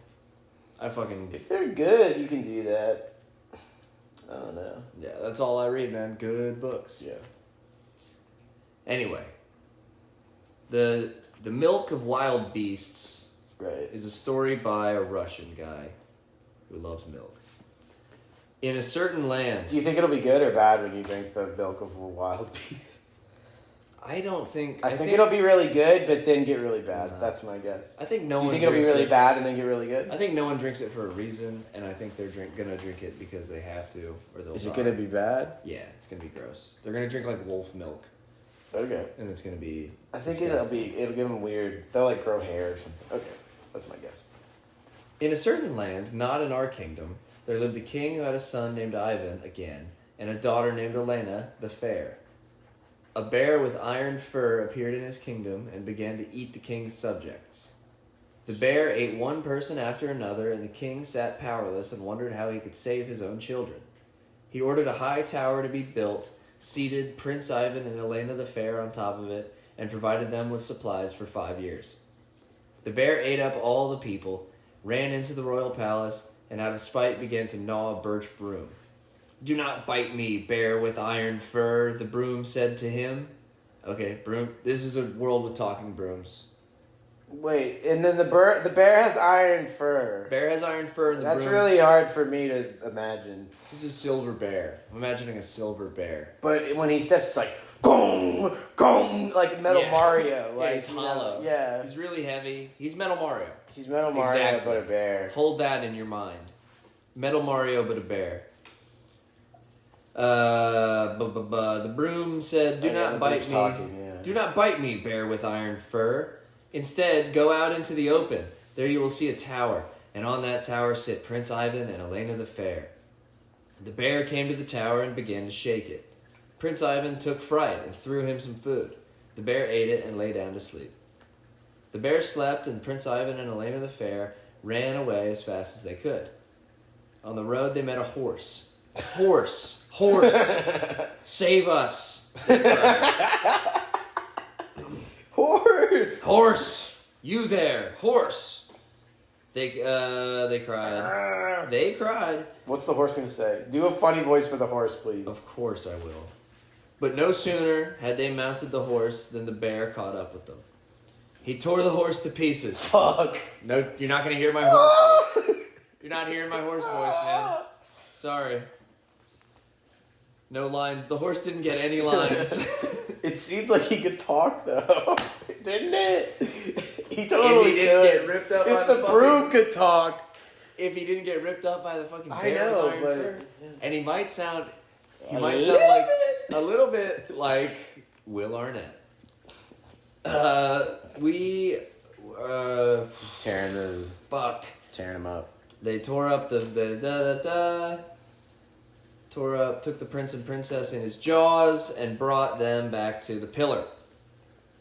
I fucking...
If they're good, you can do that. I don't know.
Yeah, that's all I read, man. Good books.
Yeah.
Anyway. The Milk of Wild Beasts
Right.
is a story by a Russian guy who loves milk. In a certain land...
Do you think it'll be good or bad when you drink the milk of a wild beast?
I don't think...
I think it'll be really good, but then get really bad.
No.
That's my guess.
I think
Do you think it'll be really bad and then get really good?
I think no one drinks it for a reason, and I think they're gonna drink it because they have to, or they'll
Is
die.
it going to be bad?
Yeah, it's gonna be gross. They're gonna drink like wolf milk,
Okay.
and it's gonna be...
I think
disgusting.
it'll give them weird... They'll like grow hair or something. Okay. That's my guess.
In a certain land, not in our kingdom, there lived a king who had a son named Ivan, again, and a daughter named Elena, the Fair. A bear with iron fur appeared in his kingdom and began to eat the king's subjects. The bear ate one person after another, and the king sat powerless and wondered how he could save his own children. He ordered a high tower to be built, seated Prince Ivan and Elena the Fair on top of it, and provided them with supplies for 5 years. The bear ate up all the people, ran into the royal palace, and out of spite began to gnaw a birch broom. "Do not bite me, bear with iron fur," the broom said to him. Okay, broom. This is a world with talking brooms.
Wait, and then the bear has iron fur.
Bear has iron fur. The
That's
broom,
really hard for me to imagine.
This is silver bear. I'm imagining a silver bear.
But when he steps, it's like gong, gong, like Metal
Yeah.
Mario. Like
Yeah, he's hollow.
Yeah,
He's really heavy. He's Metal Mario.
he's Metal Mario,
Exactly.
but a bear.
Hold that in your mind. Metal Mario, but a bear. The broom said, "Do
Oh, yeah,
not
the
bite
broom's
me.
talking, yeah.
Do not bite me, bear with iron fur. Instead, go out into the open. There you will see a tower, and on that tower sit Prince Ivan and Elena the Fair." The bear came to the tower and began to shake it. Prince Ivan took fright and threw him some food. The bear ate it and lay down to sleep. The bear slept, and Prince Ivan and Elena the Fair ran away as fast as they could. On the road, they met a horse. Horse! Horse! Save us! They cried.
Horse.
Horse! You there! Horse! They cried. They cried.
What's the horse gonna say? Do a funny voice for the horse, please.
Of course I will. But no sooner had they mounted the horse than the bear caught up with them. He tore the horse to pieces.
Fuck.
No, you're not gonna hear my horse voice. You're not hearing my horse voice, man. Sorry. No lines. The horse didn't get any lines.
It seemed like he could talk though, didn't it? He
If
totally
he didn't
could.
get ripped up by
If the broom could talk.
If he didn't get ripped up by the fucking bear
I know,
with iron
but
fur. And he might sound
A
like
little bit.
a little bit like Will Arnett. We
Tearing him up.
They tore up took the prince and princess in his jaws and brought them back to the pillar.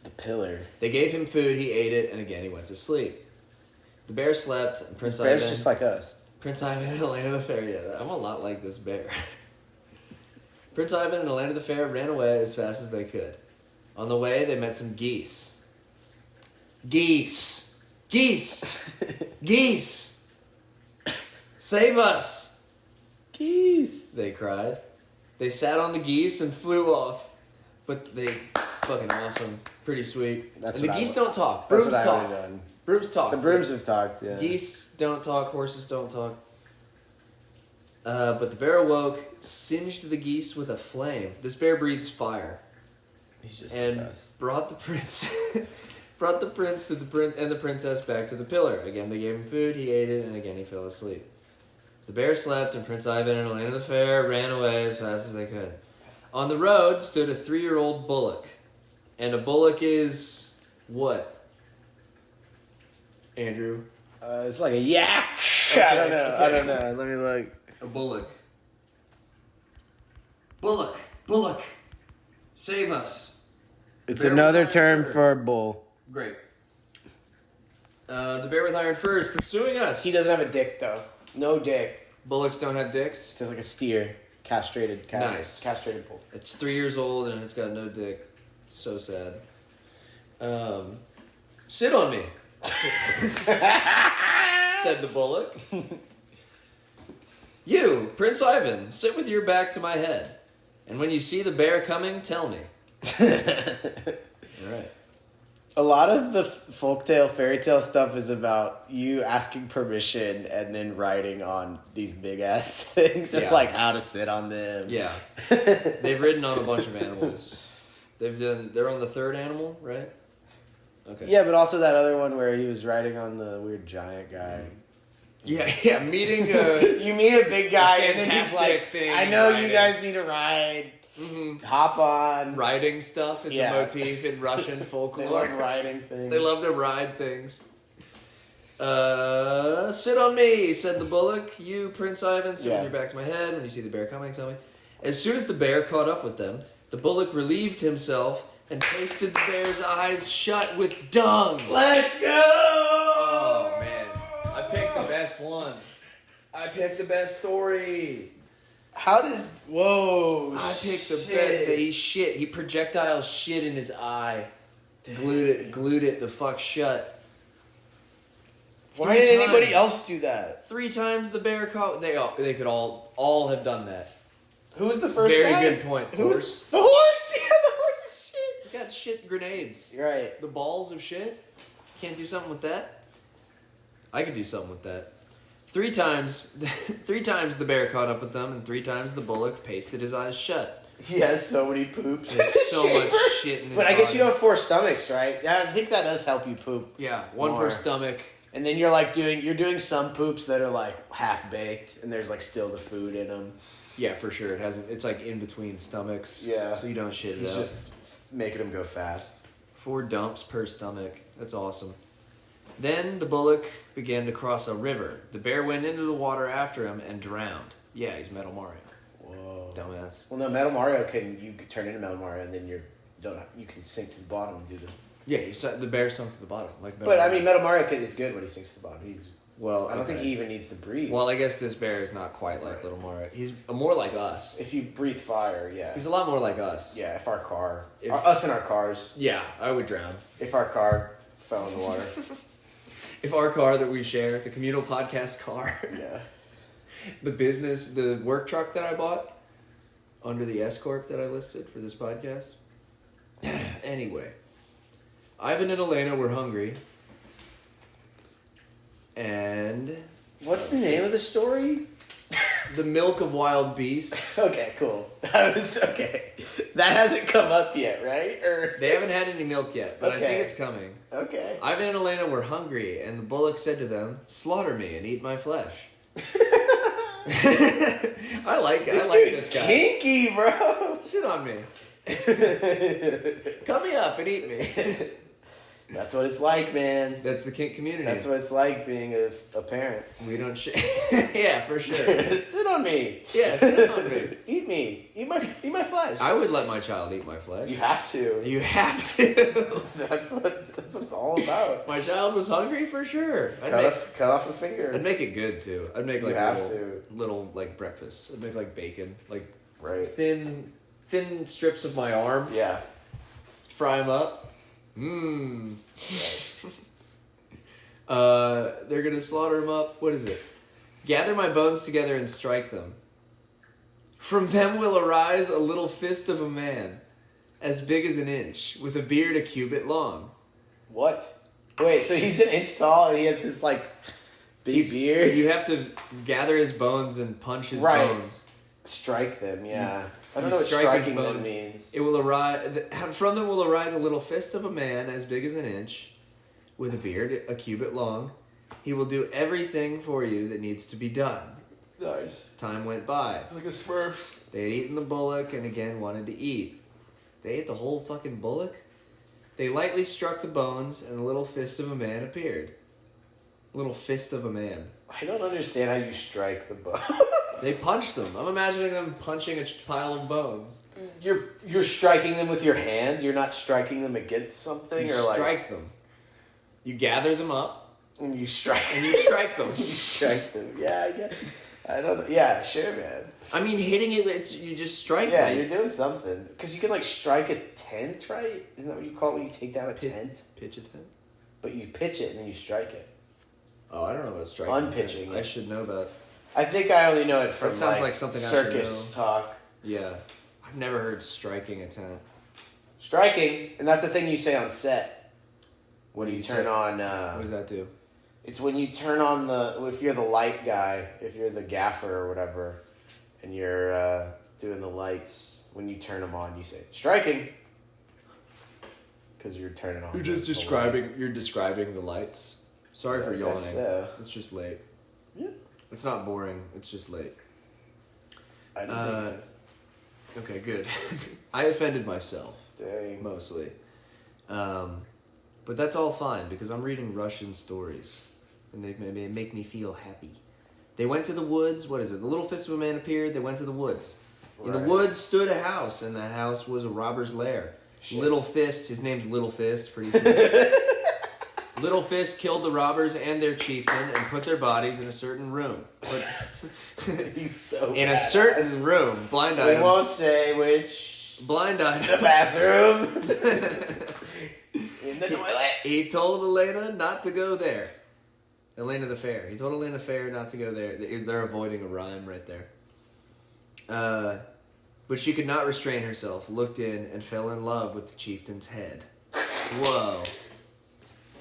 The pillar.
They gave him food, he ate it, and again he went to sleep. The bear slept, and
This bear's just like us.
Prince Ivan and Elena the Fair, yeah, I'm a lot like this bear. Prince Ivan and Elena the Fair ran away as fast as they could. On the way, they met some geese. Geese! Geese! Geese! Save us!
Geese.
They cried. They sat on the geese and flew off. But they fucking awesome. Pretty sweet.
That's
and the
what I
geese
would-
don't talk.
That's
Brooms
what I
talk.
would've done.
Brooms talk.
The brooms have talked, yeah.
Geese don't talk, horses don't talk. But the bear awoke, singed the geese with a flame. This bear breathes fire.
He's just
And
like us.
brought the prince brought the prince to and the princess back to the pillar. Again, they gave him food, he ate it, and again he fell asleep. The bear slept, and Prince Ivan and Elena the Fair ran away as fast as they could. On the road stood a 3-year-old bullock. And a bullock is what? Andrew?
It's like a yak.
Okay,
I don't know.
okay.
Let me look.
A bullock. Bullock. Bullock. Save us.
It's
Bear
another
with
term
iron fur.
for bull.
Great. The bear with iron fur is pursuing us.
He doesn't have a dick, though. No dick.
Bullocks don't have dicks?
It's just like a steer. Castrated cow.
Nice.
Castrated bull.
It's 3 years old and it's got no dick. So sad. Sit on me, said the bullock. You, Prince Ivan, sit with your back to my head. And when you see the bear coming, tell me. All right.
A lot of the folktale, fairy tale stuff is about you asking permission and then writing on these big ass things and
Yeah.
like how to sit on them.
Yeah. They've ridden on a bunch of animals. They're on the 3rd animal, right? Okay.
Yeah, but also that other one where he was riding on the weird giant guy.
Yeah, meeting
You meet a big guy and then he's
fantastic
like,
thing
I know
riding.
you guys need a ride.
Mm-hmm.
Hop on.
Riding stuff is
Yeah.
a motif in Russian
They
folklore.
love riding things.
They love to ride things. Sit on me, said the bullock. You, Prince Ivan, sit with your back to my head. When you see the bear coming, tell me. As soon as the bear caught up with them, the bullock relieved himself and pasted the bear's eyes shut with dung.
Let's go!
Oh, man. I picked the best one. I picked the best story.
How does... Whoa,
I picked the
shit.
best. He shit. He projectile shit in his eye. Glued it the fuck shut.
Why
3
did anybody
times.
else do that?
3 times the bear caught. They could all have done that.
Who was the first
Very
guy?
good point.
Who was-
Horse.
The horse! Yeah, the horse is shit.
You got shit grenades.
You're right.
The balls of shit. Can't do something with that. I could do something with that. 3 times. 3 times the bear caught up with them, and 3 times the bullock pasted his eyes shut.
He has so many poops.
There's so much shit in his
But I guess
body.
you have 4 stomachs, right? Yeah, I think that does help you poop.
Yeah, one
More.
per stomach.
And then you're doing some poops that are like half baked, and there's like still the food in them.
Yeah, for sure. It's like in between stomachs.
Yeah.
So you don't shit it
He's
out.
just making them go fast.
4 dumps per stomach. That's awesome. Then the bullock began to cross a river. The bear went into the water after him and drowned. Yeah, he's Metal Mario.
Whoa.
Dumbass.
Well, no, Metal Mario you could turn into Metal Mario, and then you can sink to the bottom and do the.
Yeah, the bear sunk to the bottom. Like Metal
But I
Mario.
mean, Metal Mario is good when he sinks to the bottom.
Well,
I don't think
okay.
he even needs to breathe.
Well, I guess this bear is not quite like Little Mario. He's more like us.
If you breathe fire, yeah.
He's a lot more like us.
Yeah, if
If-
us in our cars,
Yeah, I would drown.
if our car fell in the water,
If our car that we share, the communal podcast car,
yeah.
the work truck that I bought under the S Corp that I listed for this podcast. Anyway, Ivan and Elena were hungry. And
What's the name of the story?
the milk of wild beasts.
Okay, cool. Okay. That hasn't come up yet, right? Or
They haven't had any milk yet, but I
Okay.
think it's coming.
okay.
Ivan and Elena were hungry, and the bullock said to them, "Slaughter me and eat my flesh." I like
This
this
dude's
guy.
kinky, bro.
Sit on me. Come me up and eat me.
That's what it's like, man.
That's the kink community.
That's what it's like being a parent.
we don't share. Yeah, for sure.
Sit on me.
Yeah, sit on me.
Eat me. Eat my flesh.
I would let my child eat my flesh.
You have to.
You have to.
That's what it's all about.
My child was hungry for sure.
Cut off a finger.
I'd make it good too. I'd make like
You have
little like breakfast. I'd make like bacon, like
Right.
thin strips of my arm.
Yeah.
Fry them up. Mmm. They're gonna slaughter them up. What is it? Gather my bones together and strike them. From them will arise a little fist of a man, as big as an inch, with a beard a cubit long.
What? Wait, so he's an inch tall and he has this like big beard?
You have to gather his bones and punch his
Right.
bones.
Strike them, yeah. I don't know what striking them means.
It will arise from them will arise a little fist of a man as big as an inch, with a beard a cubit long. He will do everything for you that needs to be done.
Nice.
Time went by.
It's like a Smurf.
They had eaten the bullock and again wanted to eat. They ate the whole fucking bullock? They lightly struck the bones and a little fist of a man appeared. Little fist of a man.
I don't understand how you strike the bones.
They punched them. I'm imagining them punching a pile of bones.
You're striking them with your hand? You're not striking them against something?
You
or
strike them. You gather them up.
And you strike.
And you strike them.
You strike them. Yeah, I guess. I don't know. Yeah, sure, man.
I mean, hitting it, you just strike
Yeah,
them.
you're doing something. Because you can, like, strike a tent, right? Isn't that what you call it when you take down a tent?
Pitch a tent?
But you pitch it and then you strike it.
Oh, I don't know about striking.
Unpitching
tents. I should know about.
I think I only know it from,
that sounds like something
circus talk.
Yeah. I've never heard striking a tent.
Striking, and that's a thing you say on set. When you turn on...
what does that do?
It's when you turn on if you're the light guy, if you're the gaffer or whatever, and you're doing the lights, when you turn them on, you say, striking. Because you're turning on.
You're describing the lights. Sorry for yawning.
So.
It's just late.
Yeah.
It's not boring. It's just late.
I didn't take offense.
Okay, good. I offended myself.
Dang.
Mostly. But that's all fine because I'm reading Russian stories. And they make me feel happy. They went to the woods. What is it? The little fist of a man appeared. They went to the woods. Right. In the woods stood a house, and that house was a robber's lair. Shit. Little Fist, his name's Little Fist, pretty simple. Little Fist killed the robbers and their chieftain and put their bodies in a certain room.
He's so
in a certain room. Blind item.
We won't say which.
Blind item.
The bathroom. In the toilet.
He told Elena not to go there. Elena the Fair. He told Elena Fair not to go there. They're avoiding a rhyme right there. But she could not restrain herself, looked in, and fell in love with the chieftain's head. Whoa.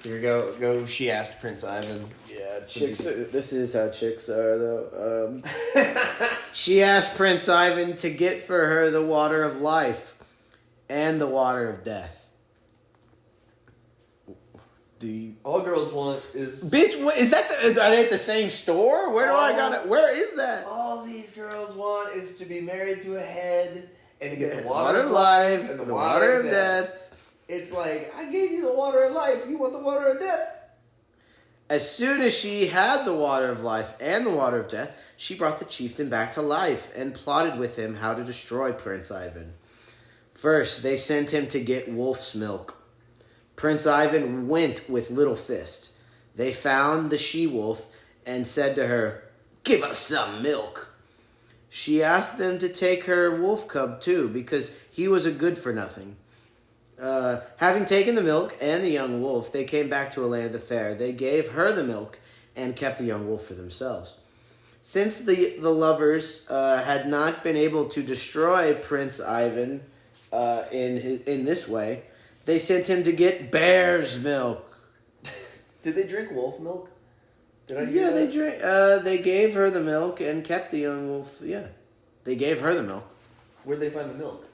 Here we go. She asked Prince Ivan.
Yeah, this is how chicks are, though. She asked Prince Ivan to get for her the water of life and the water of death.
All girls want is...
Bitch, what, is that are they at the same store? Where is that?
All these girls want is to be married to a head and to get the
water of life and the water of death.
It's like, I gave you the water of life. You want the water of death?
As soon as she had the water of life and the water of death, she brought the chieftain back to life and plotted with him how to destroy Prince Ivan. First, they sent him to get wolf's milk. Prince Ivan went with Little Fist. They found the she-wolf and said to her, "Give us some milk." She asked them to take her wolf cub too, because he was a good-for-nothing. Having taken the milk and the young wolf, they came back to Elena the Fair. They gave her the milk and kept the young wolf for themselves. Since the lovers had not been able to destroy Prince Ivan in this way, they sent him to get bear's milk.
Did they drink wolf milk? Did I hear
Yeah,
that?
they drank. They gave her the milk and kept the young wolf. Yeah, they gave her the milk.
Where'd they find the milk?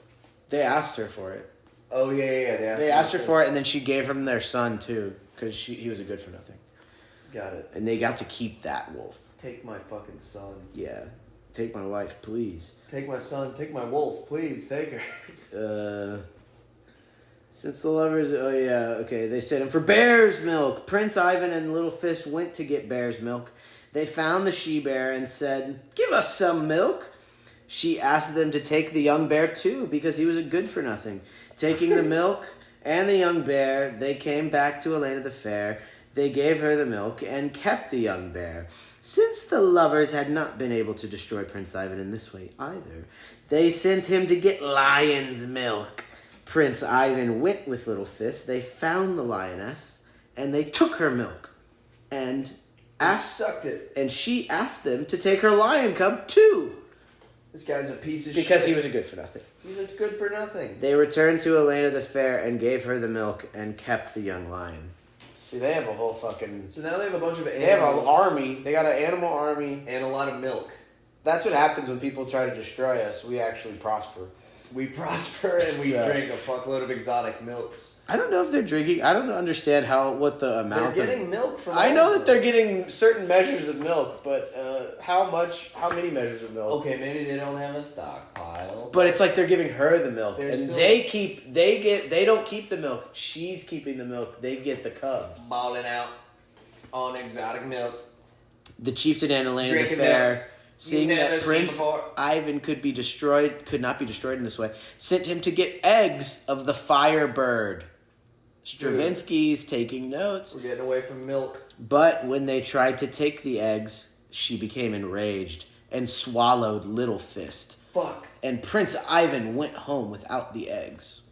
They asked her for it.
Oh yeah.
They asked her for it, and then she gave him their son too, because he was a good for nothing.
Got it.
And they got to keep that wolf.
Take my fucking son.
Yeah, take my wife, please.
Take my son. Take my wolf, please. Take her.
Since the lovers... Oh, yeah, okay. They sent him for bear's milk. Prince Ivan and Little Fist went to get bear's milk. They found the she-bear and said, "Give us some milk." She asked them to take the young bear, too, because he was a good-for-nothing. Taking the milk and the young bear, they came back to Elena the Fair. They gave her the milk and kept the young bear. Since the lovers had not been able to destroy Prince Ivan in this way either, they sent him to get lion's milk. Prince Ivan went with Little Fist. They found the lioness, and they took her milk. And
sucked it.
And she asked them to take her lion cub, too.
This guy's a piece of shit.
Because he was a good for nothing.
He's a good for nothing.
They returned to Elena the Fair and gave her the milk and kept the young lion. See, they have a whole fucking...
So now they have a bunch of animals.
They have an army. They got an animal army.
And a lot of milk.
That's what happens when people try to destroy us. We actually prosper.
We prosper and we
So-
drink a fuckload of exotic milks.
I don't know if they're drinking. I don't understand what the amount
They're getting milk from.
I know
all
that
of
they're
them.
getting certain measures of milk, but how many measures of milk?
Okay, maybe they don't have a stockpile.
But it's like they're giving her the milk,
They're
and
still-
they don't keep the milk. She's keeping the milk. They get the cubs.
Balling out on exotic milk.
The chieftain and Elena the
Drinking
Fair, seeing
never
that
seen
Prince
before.
Ivan could not be destroyed in this way, sent him to get eggs of the firebird. Stravinsky's taking notes.
We're getting away from milk.
But when they tried to take the eggs, she became enraged and swallowed Little Fist.
Fuck.
And Prince Ivan went home without the eggs.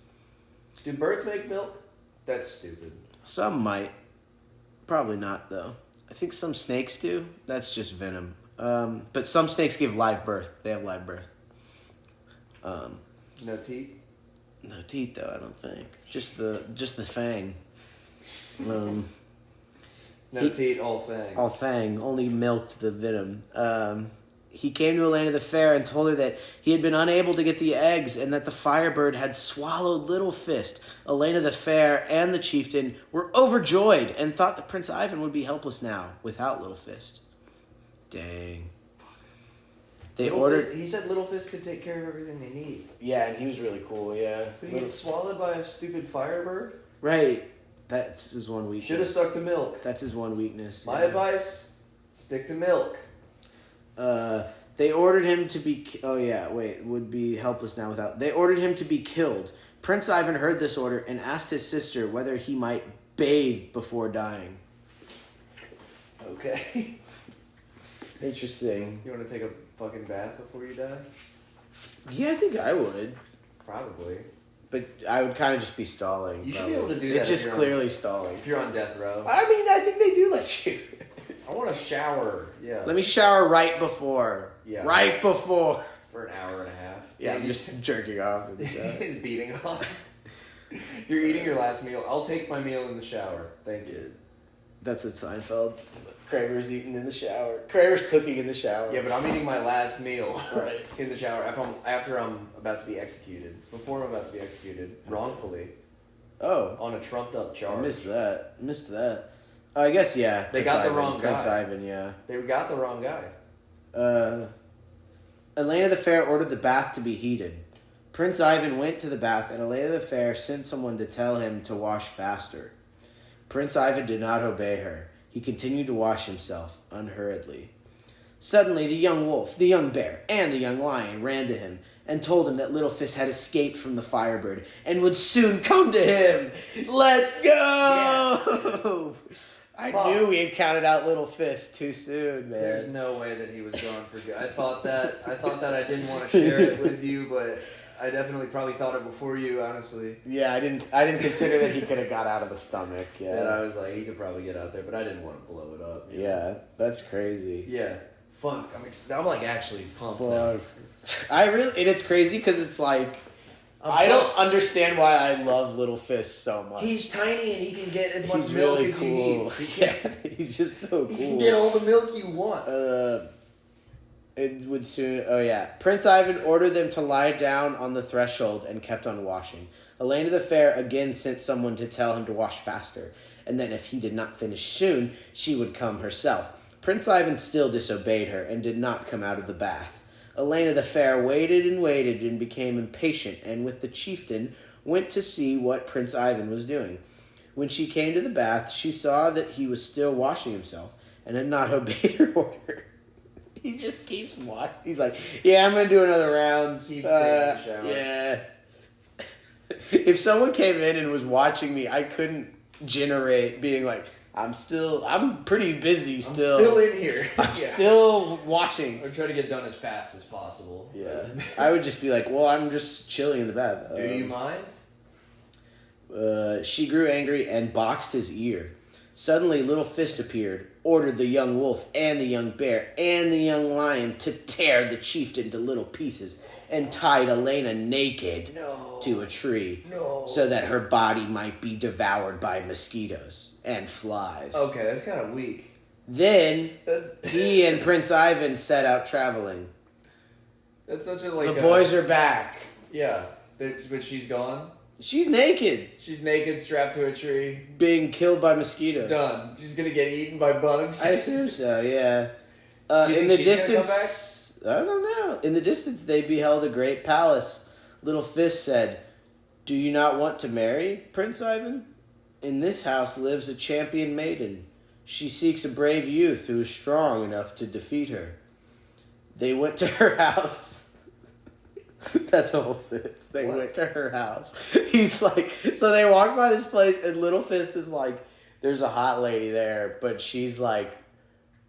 Do birds make milk? That's stupid.
Some might. Probably not, though. I think some snakes do. That's just venom. But some snakes give live birth. They have live birth.
No teeth?
No teeth, though, I don't think. Just the fang.
No
He-
teeth, all fang.
All fang. Only milked the venom. He came to Elena the Fair and told her that he had been unable to get the eggs and that the firebird had swallowed Little Fist. Elena the Fair and the chieftain were overjoyed and thought that Prince Ivan would be helpless now without Little Fist. Dang. They
Little
ordered...
Fist, he said Little Fist could take care of everything they need.
Yeah, and he was really cool, yeah.
But he gets swallowed by a stupid firebird?
Right. That's his one weakness.
Should have stuck to milk.
That's his one weakness.
My
yeah.
advice, stick to milk.
They ordered him to be... would be helpless now without... They ordered him to be killed. Prince Ivan heard this order and asked his sister whether he might bathe before dying.
Okay.
Interesting.
You want to take a fucking bath before you die?
Yeah, I think I would.
Probably.
But I would kind of just be stalling.
You should
probably.
be able to do that
It's
if
just
you're
clearly stalling.
If you're on death row.
I mean, I think they do let you.
I want to shower. Yeah.
Let me shower right before.
Yeah.
Right before.
For an hour and a half.
Yeah, I'm just jerking off.
beating off. You're eating your last meal. I'll take my meal in the shower. Thank you.
That's at Seinfeld. Kramer's eating in the shower. Kramer's cooking in the shower.
Yeah, but I'm eating my last meal
Right.
in the shower after I'm about to be executed. Before I'm about to be executed wrongfully
Oh.
on a trumped up charge.
I missed that. I guess, yeah.
They
Prince
got the
Ivan,
wrong
Prince
guy.
Ivan, yeah.
They got the wrong guy.
Elena the Fair ordered the bath to be heated. Prince Ivan went to the bath, and Elena the Fair sent someone to tell him to wash faster. Prince Ivan did not obey her. He continued to wash himself unhurriedly. Suddenly, the young wolf, the young bear, and the young lion ran to him and told him that Little Fist had escaped from the firebird and would soon come to him. Let's go! I knew we had counted out Little Fist too soon, man.
There's no way that he was going for good. I thought that I didn't want to share it with you, but I definitely probably thought it before you, honestly.
Yeah, I didn't consider that he could have got out of the stomach. Yeah.
And I was like, he could probably get out there, but I didn't want to blow it up. you know?
Yeah, that's crazy.
Yeah. Fuck. I'm like actually pumped now.
Fuck. And it's crazy because it's like, I
pumped.
don't understand why I love Little Fist so much.
He's tiny and he can get as much
He's
milk
really
as
cool.
you need.
Yeah, he's just so cool.
You can get all the milk you want.
It would soon. Oh yeah, Prince Ivan ordered them to lie down on the threshold and kept on washing. Elena the Fair again sent someone to tell him to wash faster, and that if he did not finish soon, she would come herself. Prince Ivan still disobeyed her and did not come out of the bath. Elena the Fair waited and became impatient, and with the chieftain went to see what Prince Ivan was doing. When she came to the bath, she saw that he was still washing himself and had not obeyed her order. He just keeps washing. He's like, yeah, I'm going to do another round.
Keeps taking a shower.
Yeah. If someone came in and was watching me, I couldn't generate being like, I'm pretty busy still.
I'm still in here.
I'm still washing.
I try to get done as fast as possible.
Yeah. I would just be like, well, I'm just chilling in the bath.
Do you mind?
She grew angry and boxed his ear. Suddenly, Little Fist appeared, ordered the young wolf and the young bear and the young lion to tear the chieftain to little pieces, and tied Elena naked to a tree so that her body might be devoured by mosquitoes and flies.
Okay, that's kind of weak.
Then he and Prince Ivan set out traveling.
That's such a like.
The boys are back.
Yeah, but she's gone.
She's naked.
She's naked, strapped to a tree,
being killed by mosquitoes.
done. She's gonna get eaten by bugs.
I assume so. Yeah.
Do you
In
think
the
she's gonna come
distance, I don't know. In the distance, they beheld a great palace. Little Fist said, "Do you not want to marry, Prince Ivan? In this house lives a champion maiden. She seeks a brave youth who is strong enough to defeat her." They went to her house. That's the whole sentence. They went to her house. He's like, so they walk by this place, and Little Fist is like, there's a hot lady there, but she's like,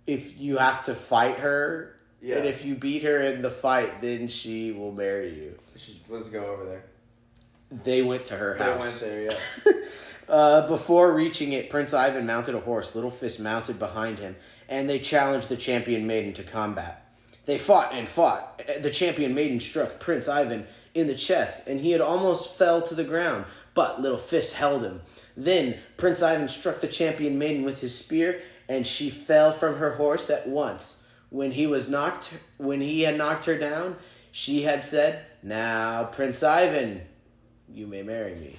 if you have to fight her, and if you beat her in the fight, then she will marry you.
Let's go over there.
They went to her house.
They went there, yeah.
Before reaching it, Prince Ivan mounted a horse. Little Fist mounted behind him, and they challenged the champion maiden to combat. They fought and fought. The champion maiden struck Prince Ivan in the chest, and he had almost fell to the ground, but Little Fist held him. Then Prince Ivan struck the champion maiden with his spear, and she fell from her horse at once. When he had knocked her down, she had said, "Now, Prince Ivan, you may marry me."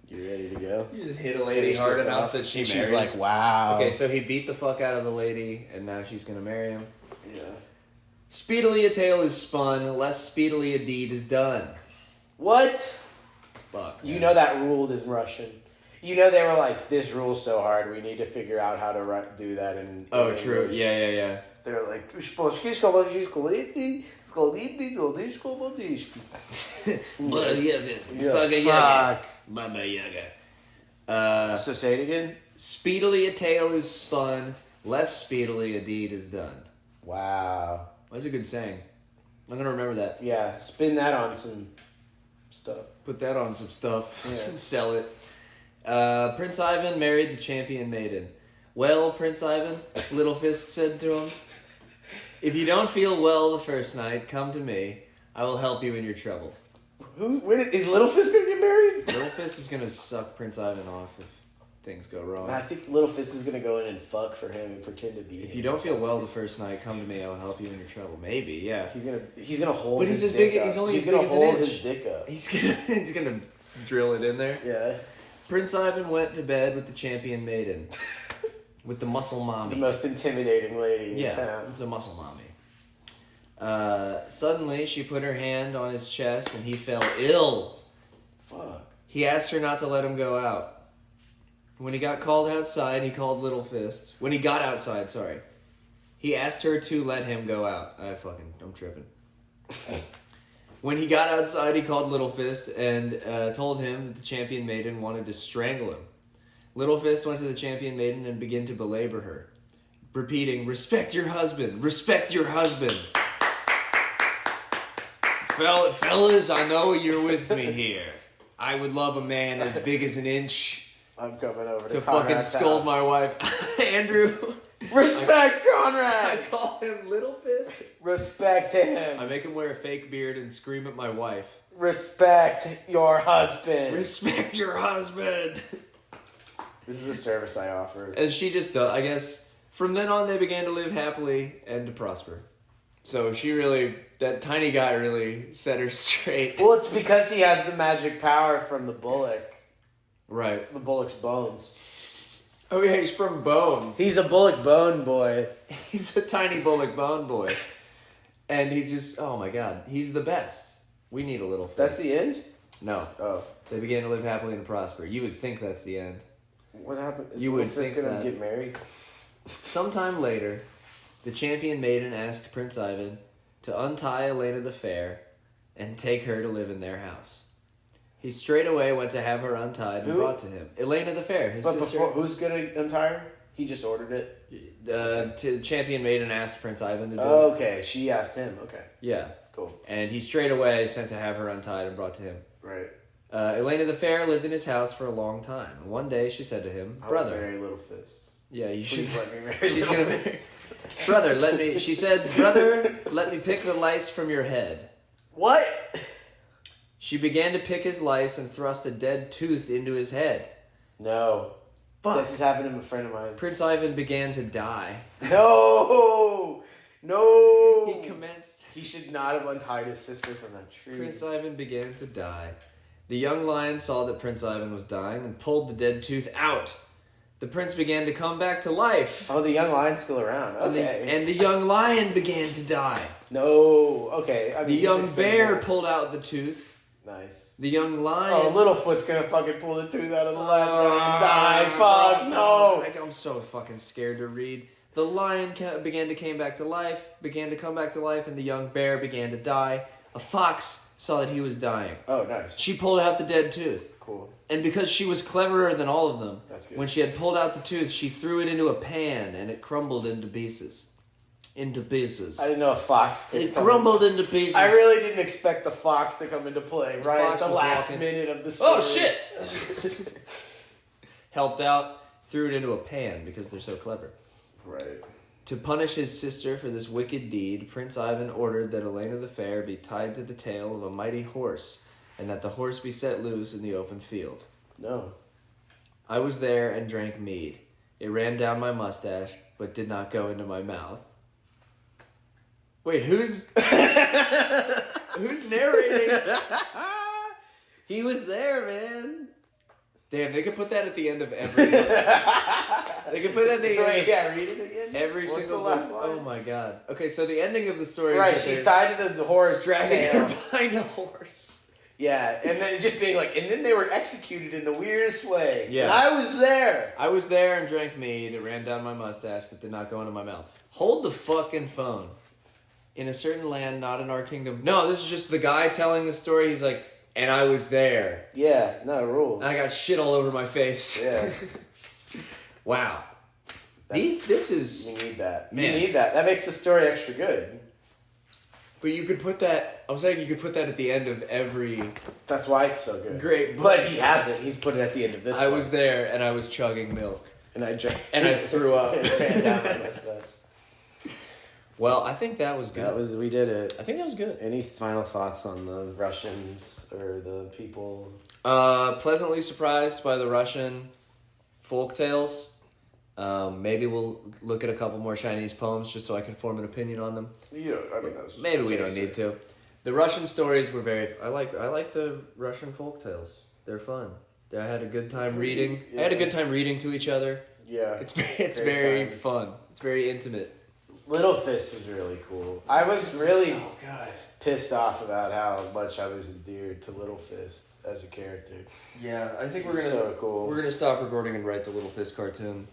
You ready to go?
You just hit a lady hard enough that she marries.
She's like, wow.
Okay, so he beat the fuck out of the lady, and now she's gonna marry him.
Yeah.
Speedily a tale is spun, less speedily a deed is done.
What?
Fuck.
You
Man.
know that ruled in Russian. You know they were like, this rule's so hard, we need to figure out how to do that in
Oh, true.
English.
Yeah.
They were like, fuck.
Baba Yaga.
So say it again?
Speedily a tale is spun, less speedily a deed is done.
Wow.
That's a good saying. I'm gonna remember that.
Yeah, spin that on some stuff.
Put that on some stuff.
Yeah.
And sell it. Prince Ivan married the champion maiden. Well, Prince Ivan, Little Fist said to him, if you don't feel well the first night, come to me. I will help you in your trouble.
Is Little Fist gonna get married?
Little Fist is gonna suck Prince Ivan off if things go wrong.
I think Little Fist is gonna go in and fuck for him and pretend to be him.
If you don't feel well the first night, come to me. I will help you in your trouble. Maybe, yeah.
He's gonna hold.
But
his
he's as
dick
big.
up.
He's only
He's
as
gonna
big as
hold
an inch.
his dick up.
He's gonna drill it in there.
Yeah.
Prince Ivan went to bed with the champion maiden, with the muscle mommy.
The most intimidating lady in town.
It's a muscle mommy. Suddenly, she put her hand on his chest, and he fell ill.
Fuck.
He asked her not to let him go out. When he got called outside, he called Little Fist. When he got outside, sorry. He asked her to let him go out. I'm tripping. When he got outside, he called Little Fist and told him that the champion maiden wanted to strangle him. Little Fist went to the champion maiden and began to belabor her, repeating, "Respect your husband! Respect your husband!" Fellas, I know you're with me here. I would love a man as big as an inch
I'm coming over
to
Conrad's
fucking scold
house.
my wife. Andrew.
Respect
I
Conrad!
call him Little Fist.
Respect him!
I make him wear a fake beard and scream at my wife.
Respect your husband!
Respect your husband!
This is a service I offer.
And she just does. I guess from then on they began to live happily and to prosper. So that tiny guy really set her straight.
Well, it's because he has the magic power from the bullock.
Right.
The bullock's bones.
Oh yeah, he's from Bones.
He's a bullock bone boy.
He's a tiny bullock bone boy. And he just, oh my god, he's the best. We need a Little Fist.
That's the end?
No.
Oh.
They began to live happily and prosper. You would think that's the end.
What happened? Is
You
Little
would
Fist
think
gonna
that.
get married?
Sometime later, the champion maiden asked Prince Ivan to untie Elena the Fair and take her to live in their house. He straight away went to have her untied and
Who?
brought to him. Elena the Fair, his
But
sister.
before, who's gonna untie her? He just ordered it?
To champion maiden asked Prince Ivan to do it.
Okay, she asked him. Okay,
Yeah.
cool.
And he straight away sent to have her untied and brought to him.
Right.
Elena the Fair lived in his house for a long time. And one day she said to him,
I
"Brother,
would marry Little Fist.
yeah, you should."
Please let me marry
She's
Little
gonna
Fist.
Brother, let me. She said, "Brother, let me pick the lice from your head."
What?
She began to pick his lice and thrust a dead tooth into his head.
No.
Fuck.
This has happened to a friend of mine.
Prince Ivan began to die.
No! No!
He commenced.
He should not have untied his sister from that tree.
Prince Ivan began to die. The young lion saw that Prince Ivan was dying and pulled the dead tooth out. The prince began to come back to life.
Oh, the young lion's still around. Okay.
And the young lion began to die.
No. Okay. I mean,
The young bear pulled out the tooth.
Nice.
The young lion...
Oh, Littlefoot's gonna fucking pull the tooth out of the last guy and die. Fuck, no.
I'm so fucking scared to read. The lion began to come back to life, and the young bear began to die. A fox saw that he was dying.
Oh, nice.
She pulled out the dead tooth.
Cool.
And because she was cleverer than all of them,
That's good.
when she had pulled out the tooth, she threw it into a pan, and it crumbled into pieces.
I didn't know a fox could
It crumbled into pieces.
I really didn't expect the fox to come into play right at
fox
the
was
last
walking.
minute of the story.
Oh, shit! Helped out, threw it into a pan because they're so clever.
Right.
To punish his sister for this wicked deed, Prince Ivan ordered that Elena the Fair be tied to the tail of a mighty horse, and that the horse be set loose in the open field.
No.
I was there and drank mead. It ran down my mustache, but did not go into my mouth. Wait, who's narrating?
He was there, man.
Damn, they could put that at the end of every book. They could put it at the end.
Wait, yeah, read it again.
Every
What's
single
the last
book.
line?
Oh my god. Okay, so the ending of the story
Right,
is that
she's
they're
tied to the horse
dragging
tail.
her behind a horse.
Yeah, and then just being like, and then they were executed in the weirdest way.
Yeah.
And I was there.
I was there and drank mead. It ran down my mustache, but did not go into my mouth. Hold the fucking phone. In a certain land, not in our kingdom. No, this is just the guy telling the story. He's like, and I was there.
Yeah, no rules.
And I got shit all over my face.
Yeah.
Wow. This is...
You need that.
Man.
You need that. That makes the story extra good.
But you could put that... I was saying you could put that at the end of every...
That's why it's so good.
Great.
But he has it. He's put it at the end of this
I
one.
was there and I was chugging milk.
And I drank.
And I threw up.
It ran down my mustache.
Well, I think that was good.
We did it.
I think that was good.
Any final thoughts on the Russians or the people?
Pleasantly surprised by the Russian folk tales. Maybe we'll look at a couple more Chinese poems just so I can form an opinion on them.
I mean, that was just
Maybe we
a
don't
taster.
need to. The Russian stories were very... I like the Russian folk tales. They're fun. I had a good time reading.
Yeah.
I had a good time reading to each other.
Yeah.
It's
Great
very
time.
fun. It's very intimate.
Little Fist was really cool. I was really
so good.
pissed off about how much I was endeared to Little Fist as a character.
Yeah, I think
He's so cool.
We're gonna stop recording and write the Little Fist cartoon.